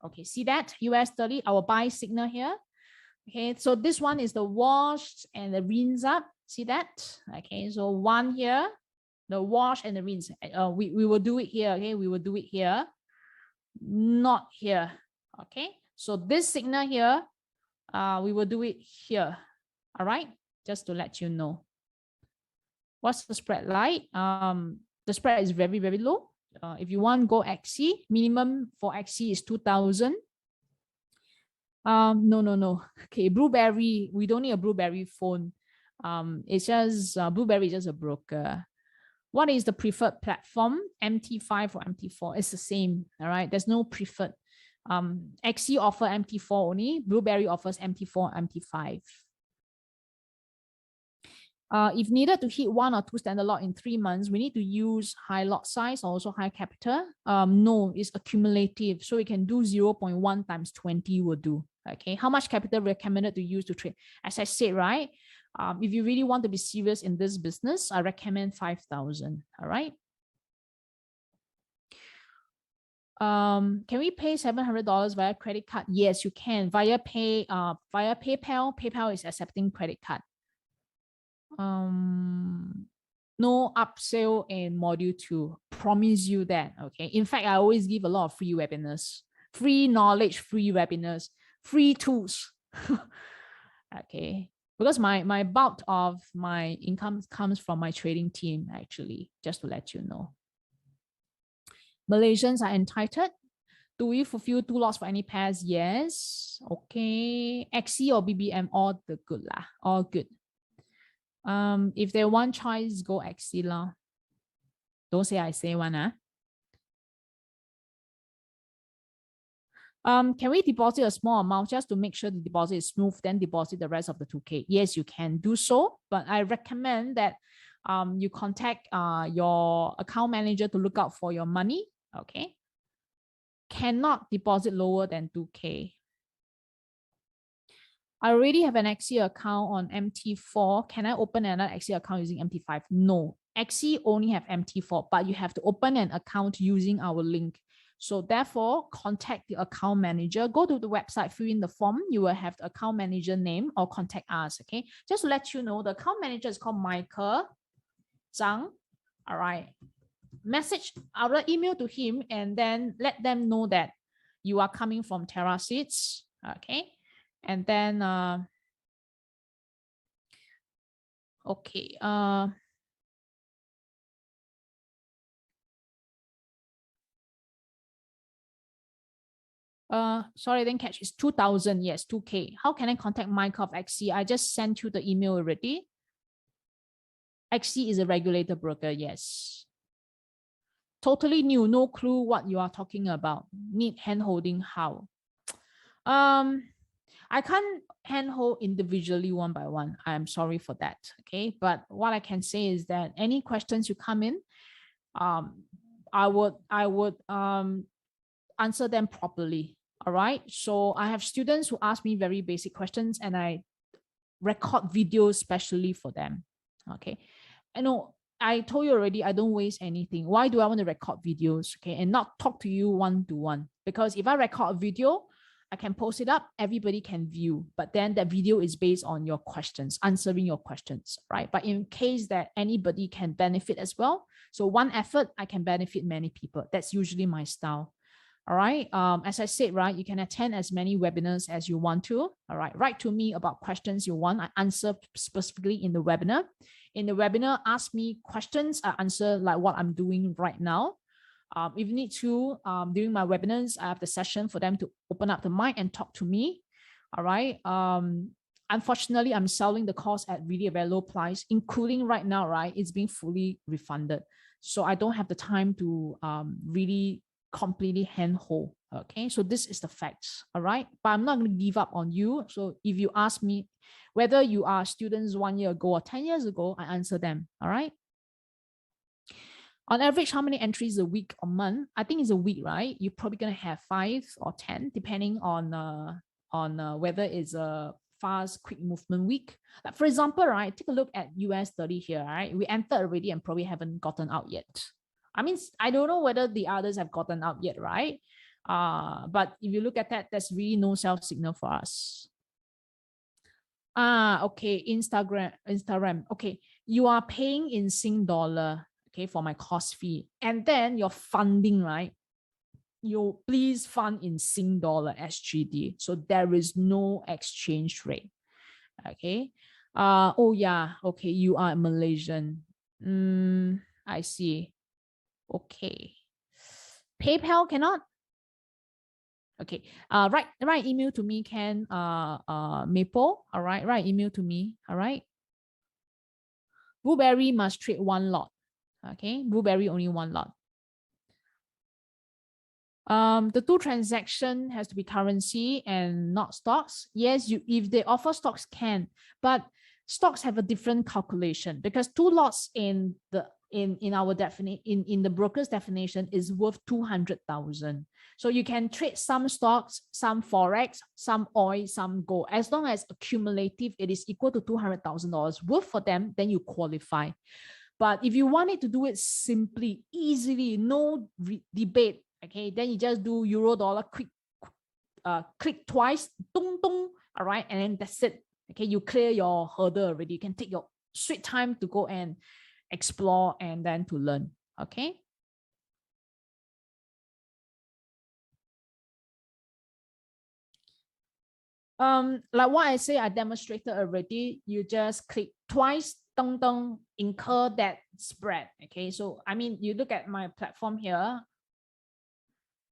Okay, see that? US 30, our buy signal here. Okay, so this one is the wash and the rinse up. See that? Okay, so one here, the wash and the rinse. We will do it here. Okay, we will do it here, not here. Okay, so this signal here, we will do it here. All right, just to let you know. What's the spread like? The spread is very, very low. If you want go Xe, minimum for Xe is 2,000. No. Okay, Blueberry, we don't need a Blueberry phone. It's just Blueberry is just a broker. What is the preferred platform? MT5 or MT4? It's the same. All right, there's no preferred. Xe offer MT4 only. Blueberry offers MT4, MT5. If needed to hit 1 or 2 standard lot in 3 months, we need to use high lot size or also high capital. No, it's accumulative. So we can do 0.1 times 20 will do. Okay, how much capital recommended to use to trade? As I said, right? If you really want to be serious in this business, I recommend 5,000. All right. Can we pay $700 via credit card? Yes, you can. Via PayPal. PayPal is accepting credit card. No upsell in module 2. Promise you that. Okay. In fact, I always give a lot of free webinars, free knowledge, free webinars, free tools. Okay. Because my bulk of my income comes from my trading team, actually, just to let you know. Malaysians are entitled. Do we fulfill 2 lots for any pairs? Yes. Okay. Xe or BBM, all the good lah. All good. If they want choice, go Xe lah. Don't say I say one. Can we deposit a small amount just to make sure the deposit is smooth, then deposit the rest of the 2K? Yes, you can do so, but I recommend that you contact your account manager to look out for your money. Okay. Cannot deposit lower than 2K. I already have an Xe account on MT4. Can I open another Xe account using MT5? No. Xe only have MT4, but you have to open an account using our link. So therefore, contact the account manager. Go to the website, fill in the form. You will have the account manager name or contact us. Okay. Just to let you know, the account manager is called Michael Zhang. All right. Message our email to him and then let them know that you are coming from Terra Seeds. Okay. And then, okay. Sorry, I didn't catch. It's 2,000. Yes, 2K. How can I contact Micah of XC? I just sent you the email already. XC is a regulated broker. Yes. Totally new. No clue what you are talking about. Need hand-holding how? I can't handhold individually one by one. I'm sorry for that. Okay. But what I can say is that any questions you come in, I would answer them properly. All right. So I have students who ask me very basic questions and I record videos specially for them. Okay. I know I told you already, I don't waste anything. Why do I want to record videos? Okay. And not talk to you one-to-one? Because if I record a video, I can post it up, everybody can view, but then that video is based on your questions, answering your questions, right? But in case that anybody can benefit as well, so one effort, I can benefit many people. That's usually my style. All right. As I said, right, you can attend as many webinars as you want to. All right. Write to me about questions you want. I answer specifically in the webinar. In the webinar, ask me questions. I answer like what I'm doing right now. If you need to, during my webinars, I have the session for them to open up the mic and talk to me. All right. Unfortunately, I'm selling the course at really a very low price, including right now, right? It's being fully refunded. So I don't have the time to really completely handhold. Okay, so this is the facts. All right, but I'm not going to give up on you. So if you ask me whether you are students 1 year ago or 10 years ago, I answer them. All right. On average, how many entries a week or month? I think it's a week, right? You're probably going to have 5 or 10, depending on whether it's a fast, quick movement week. Like for example, right, take a look at US 30 here, right? We entered already and probably haven't gotten out yet. I mean, I don't know whether the others have gotten out yet, right? But if you look at that, there's really no sell signal for us. Okay, Instagram. Okay, you are paying in Sing dollar, okay, for my course fee. And then your funding, right? You please fund in Sing dollar SGD. So there is no exchange rate. Okay. Oh yeah. Okay, you are Malaysian. I see. Okay. PayPal cannot. Okay. Write email to me, Ken. Maple. All right. Write email to me. All right. Blueberry must trade 1 lot. Okay. Blueberry only 1 lot. The 2 transaction has to be currency and not stocks. Yes, if they offer stocks can, but stocks have a different calculation because 2 lots in our definition in the broker's definition is worth 200,000. So you can trade some stocks, some forex, some oil, some gold. As long as accumulative it is equal to $200,000 worth for them, then you qualify. But if you wanted to do it simply, easily, no debate, okay, then you just do euro dollar click twice, dong dong, all right, and then that's it. Okay, you clear your hurdle already. You can take your sweet time to go and explore and then to learn. Okay. Like what I say, I demonstrated already. You just click twice, dong dong, incur that spread. Okay, so I mean, you look at my platform here.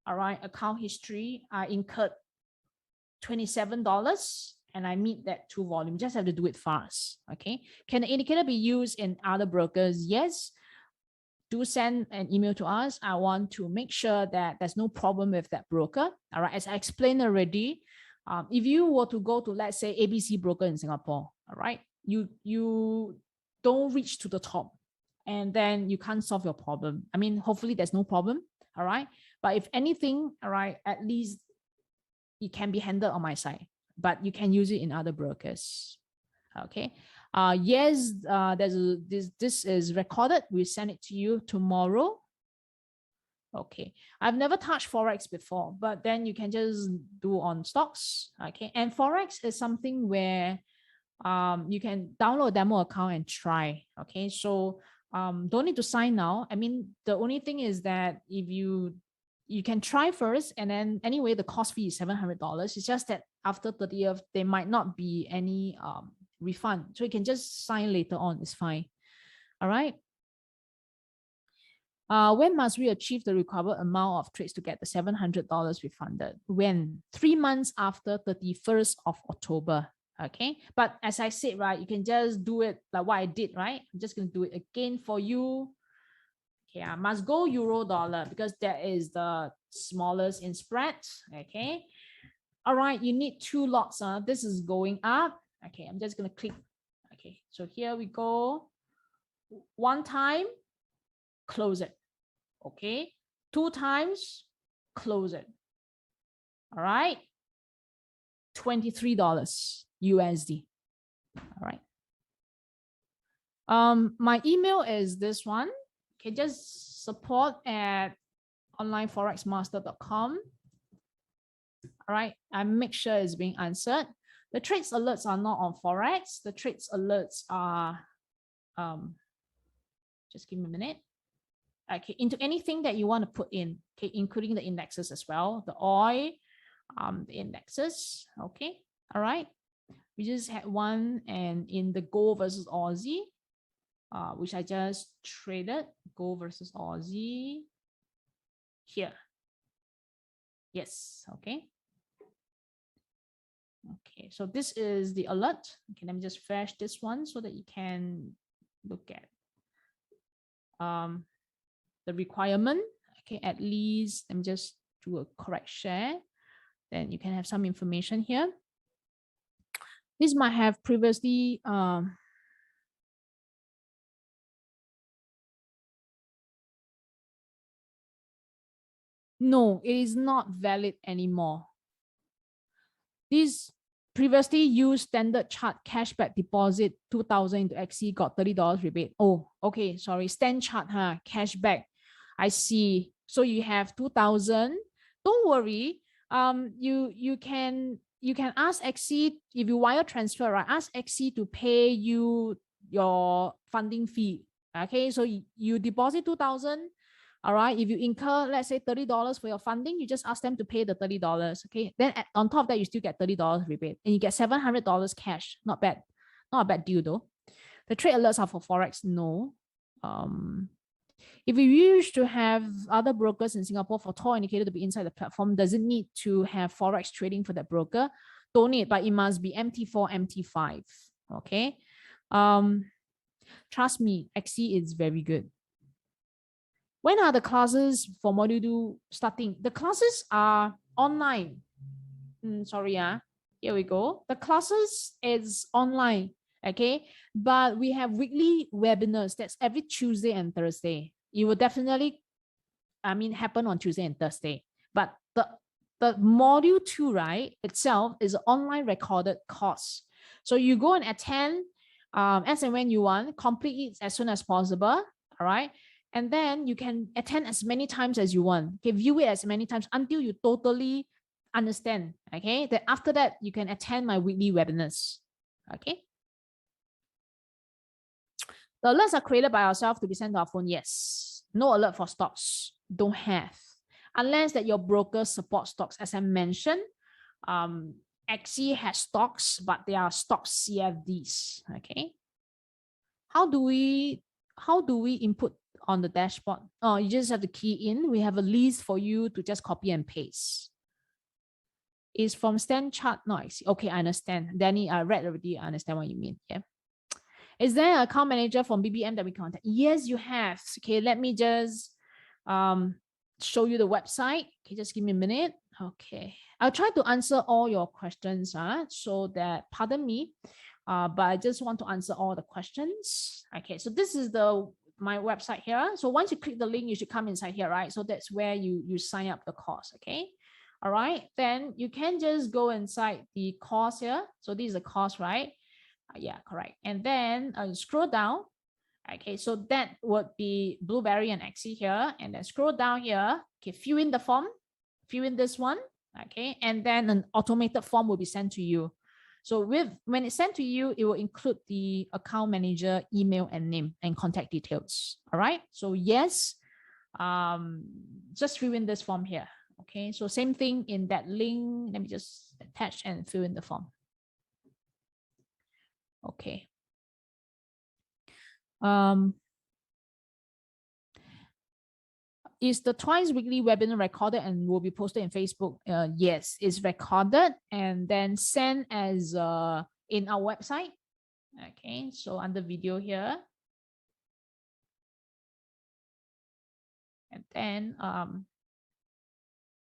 All right, account history, I incurred $27 and I meet that 2 volume. Just have to do it fast. Okay. Can the indicator be used in other brokers? Yes. Do send an email to us. I want to make sure that there's no problem with that broker. All right. As I explained already, if you were to go to, let's say, ABC broker in Singapore, all right, you don't reach to the top and then you can't solve your problem. I mean, hopefully there's no problem. All right. But if anything, all right, at least it can be handled on my side, but you can use it in other brokers. Okay. Yes, this is recorded. We'll send it to you tomorrow. Okay. I've never touched Forex before, but then you can just do on stocks. Okay. And Forex is something where you can download a demo account and try. Okay. So don't need to sign now. I mean, the only thing is that if you can try first, and then anyway, the cost fee is $700. It's just that after 30th, there might not be any refund. So you can just sign later on. It's fine. All right. When must we achieve the required amount of trades to get the $700 refunded? When? 3 months after 31st of October. Okay. But as I said, right, you can just do it like what I did, right? I'm just going to do it again for you. Okay. I must go euro dollar because that is the smallest in spread. Okay. All right. You need 2 lots. This is going up. Okay. I'm just going to click. Okay. So here we go. 1 time, close it. Okay, 2 times, close it. All right, $23 USD. All right. My email is this one. Okay, just support at onlineforexmaster.com. All right, I make sure it's being answered. The trades alerts are not on Forex. The trades alerts are, just give me a minute. Okay, into anything that you want to put in, okay, including the indexes as well, the oil, the indexes. Okay, all right. We just had one, and in the gold versus Aussie, which I just traded, gold versus Aussie here. Yes, okay. Okay, so this is the alert. Okay, let me just flash this one so that you can look at the requirement. Okay, at least let me just do a correct share. Then you can have some information here. This might have previously no, it is not valid anymore. This previously used Standard Chart cashback deposit 2,000 into XC got $30 rebate. Oh, okay, sorry, Stand Chart, cashback. I see. So you have 2,000. Don't worry. You can ask XC if you wire transfer, right? Ask XC to pay you your funding fee. Okay, so you deposit 2,000. All right. If you incur, let's say $30 for your funding, you just ask them to pay the $30. Okay. Then on top of that, you still get $30 rebate and you get $700 cash. Not bad. Not a bad deal though. The trade alerts are for Forex. No. If you wish to have other brokers in Singapore for tall indicator to be inside the platform, does it need to have Forex trading for that broker? Don't need, but it must be MT4, MT5. Okay. Trust me, XC is very good. When are the classes for module 2 starting? The classes are online. Sorry, here we go. The classes is online, okay? But we have weekly webinars. That's every Tuesday and Thursday. It will definitely, happen on Tuesday and Thursday. But the module 2, right, itself is an online recorded course. So you go and attend as and when you want, complete it as soon as possible, all right? And then you can attend as many times as you want. Okay, view it as many times until you totally understand. Okay, then after that, you can attend my weekly webinars. Okay. The alerts are created by ourselves to be sent to our phone. Yes. No alert for stocks. Don't have. Unless that your broker supports stocks. As I mentioned, XE has stocks, but they are stock CFDs. Okay. How do we input on the dashboard? Oh, you just have to key in. We have a list for you to just copy and paste. Is from Stand Chart. No, I see. Okay, I understand. Danny, I read already. I understand what you mean. Yeah. Is there an account manager from BBM that we contact? Yes, you have. Okay, let me just show you the website. Okay, just give me a minute. Okay, I'll try to answer all your questions. So that, pardon me, but I just want to answer all the questions. Okay, so this is my website here. So once you click the link, you should come inside here, right? So that's where you sign up the course. Okay. All right, then you can just go inside the course here. So this is a course, right? Yeah, correct. And then scroll down. Okay, so that would be Blueberry and XE here. And then scroll down here. Okay, fill in the form. Fill in this one. Okay, and then an automated form will be sent to you. So when it's sent to you, it will include the account manager email and name and contact details. All right. So yes, just fill in this form here. Okay, so same thing in that link. Let me just attach and fill in the form. Okay. Is the twice weekly webinar recorded and will be posted in Facebook? Yes, it's recorded and then sent as in our website. Okay, so under video here. And then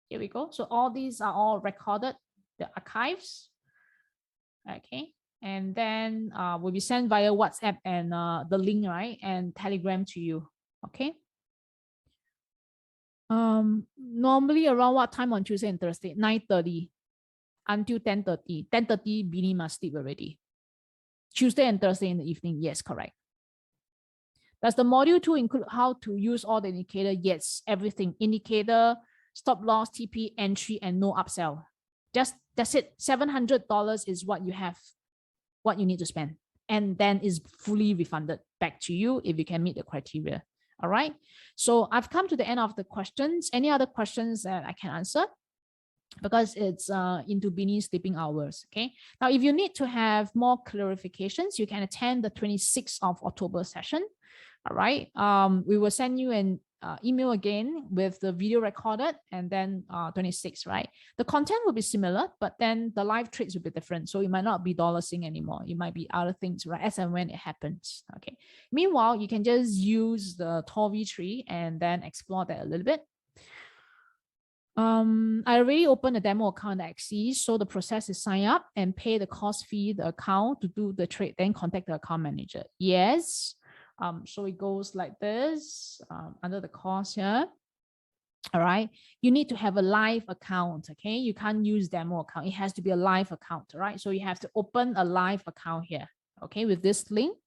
here we go. So all these are all recorded, the archives. Okay, and then will be sent via WhatsApp and the link, right, and Telegram to you. Okay. Normally around what time on Tuesday and Thursday? 9:30 until 10:30. 10:30, Beanie must sleep already. Tuesday and Thursday in the evening. Yes, correct. Does the module 2 include how to use all the indicator? Yes, everything. Indicator, stop loss, TP, entry, and no upsell. That's it. $700 is what you have, what you need to spend. And then is fully refunded back to you if you can meet the criteria. All right. So I've come to the end of the questions. Any other questions that I can answer? Because it's into Beanie's sleeping hours. Okay. Now, if you need to have more clarifications, you can attend the 26th of October session. All right. We will send you an email again with the video recorded, and then 26, right? The content will be similar, but then the live trades will be different. So it might not be dollar sing anymore. It might be other things, right? As and when it happens. Okay. Meanwhile, you can just use the Tor V3 and then explore that a little bit. I already opened a demo account at XE, so the process is sign up and pay the cost fee, the account to do the trade, then contact the account manager. Yes. So it goes like this, under the cost here. All right. You need to have a live account. Okay. You can't use demo account. It has to be a live account. All right. So you have to open a live account here. Okay. With this link.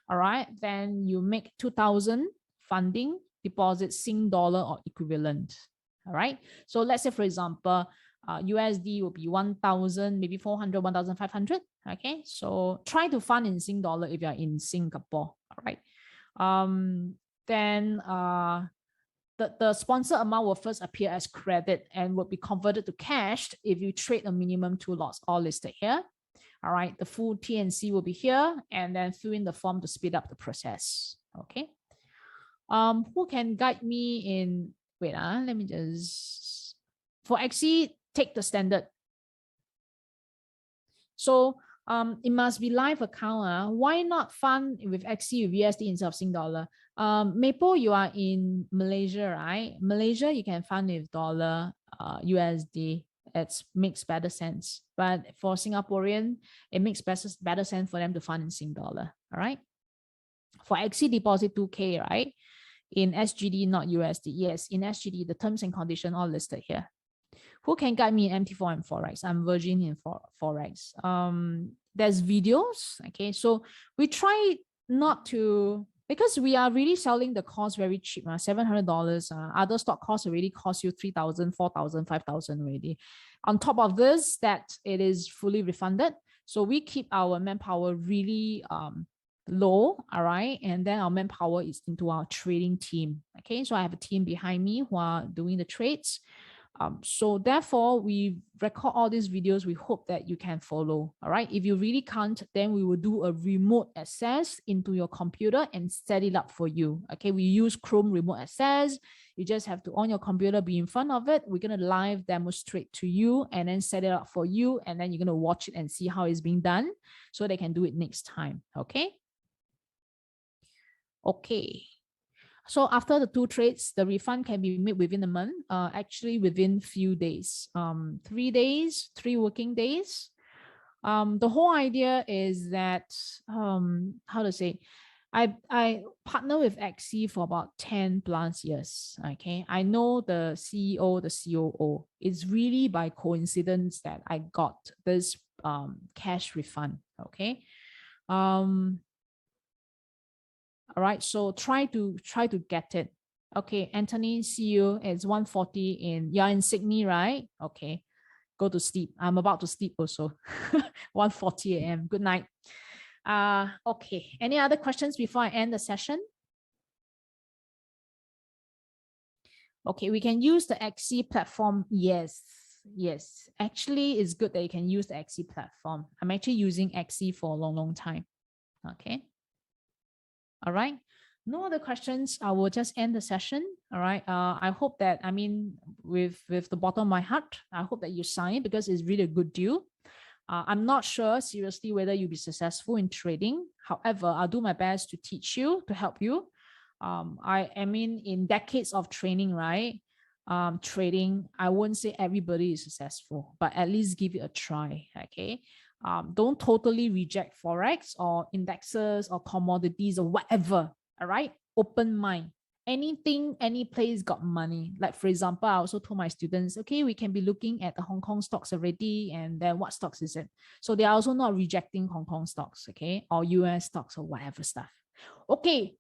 All right. Then you make 2,000 funding deposit Sing dollar or equivalent. All right. So let's say, for example, USD will be 1,000, maybe 400, 1,500. Okay. So try to fund in Sing dollar if you're in Singapore. All right. Then the sponsor amount will first appear as credit and will be converted to cash if you trade a minimum 2 lots, all listed here. All right. The full TNC will be here, and then fill in the form to speed up the process. Okay. Who can guide me in? Wait, let me just, for XE, take the standard. So it must be live account. Why not fund with XE with USD instead of Sing dollar? Maple, you are in Malaysia, right? Malaysia, you can fund with dollar, USD. It makes better sense. But for Singaporean, it makes better sense for them to fund in Sing dollar. All right. For XE deposit 2K, right? In SGD, not USD. Yes, in SGD, the terms and conditions all listed here. Who can guide me in MT4 and Forex? I'm virgin in Forex. There's videos. Okay, so we try not to, because we are really selling the cost very cheap, $700. Other stock costs already cost you 3,000, 4,000, 5,000 already. On top of this, that it is fully refunded. So we keep our manpower really low, all right, and then our manpower is into our trading team. Okay, so I have a team behind me who are doing the trades. So therefore, we record all these videos. We hope that you can follow. All right. If you really can't, then we will do a remote access into your computer and set it up for you. Okay. We use Chrome remote access. You just have to on your computer, be in front of it. We're going to live demonstrate to you and then set it up for you. And then you're going to watch it and see how it's being done so they can do it next time. Okay. Okay. So after the 2 trades, the refund can be made within a month, actually within few days, 3 days, 3 working days. The whole idea is that, how to say, I partner with XE for about 10 plus years. Okay. I know the CEO, the COO. It's really by coincidence that I got this cash refund. Okay. All right, so try to get it. Okay, Anthony, see you. It's 1:40 in, you're in Sydney, right? Okay, go to sleep. I'm about to sleep also. 1:40 a.m. Good night. Okay, any other questions before I end the session? Okay, we can use the XE platform. Yes. Actually, it's good that you can use the XE platform. I'm actually using XE for a long time. Okay. All right. No other questions. I will just end the session. All right. I hope that, I mean, with the bottom of my heart, I hope that you sign because it's really a good deal. I'm not sure seriously whether you'll be successful in trading. However, I'll do my best to teach you, to help you. I mean, in decades of training, right? Trading, I won't say everybody is successful, but at least give it a try. Okay. Don't totally reject Forex or indexes or commodities or whatever. All right. Open mind. Anything, any place got money. Like, for example, I also told my students, okay, we can be looking at the Hong Kong stocks already. And then what stocks is it? So they are also not rejecting Hong Kong stocks, okay, or US stocks or whatever stuff. Okay.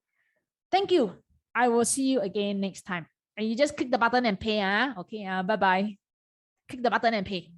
Thank you. I will see you again next time. And you just click the button and pay. Okay. Bye bye. Click the button and pay.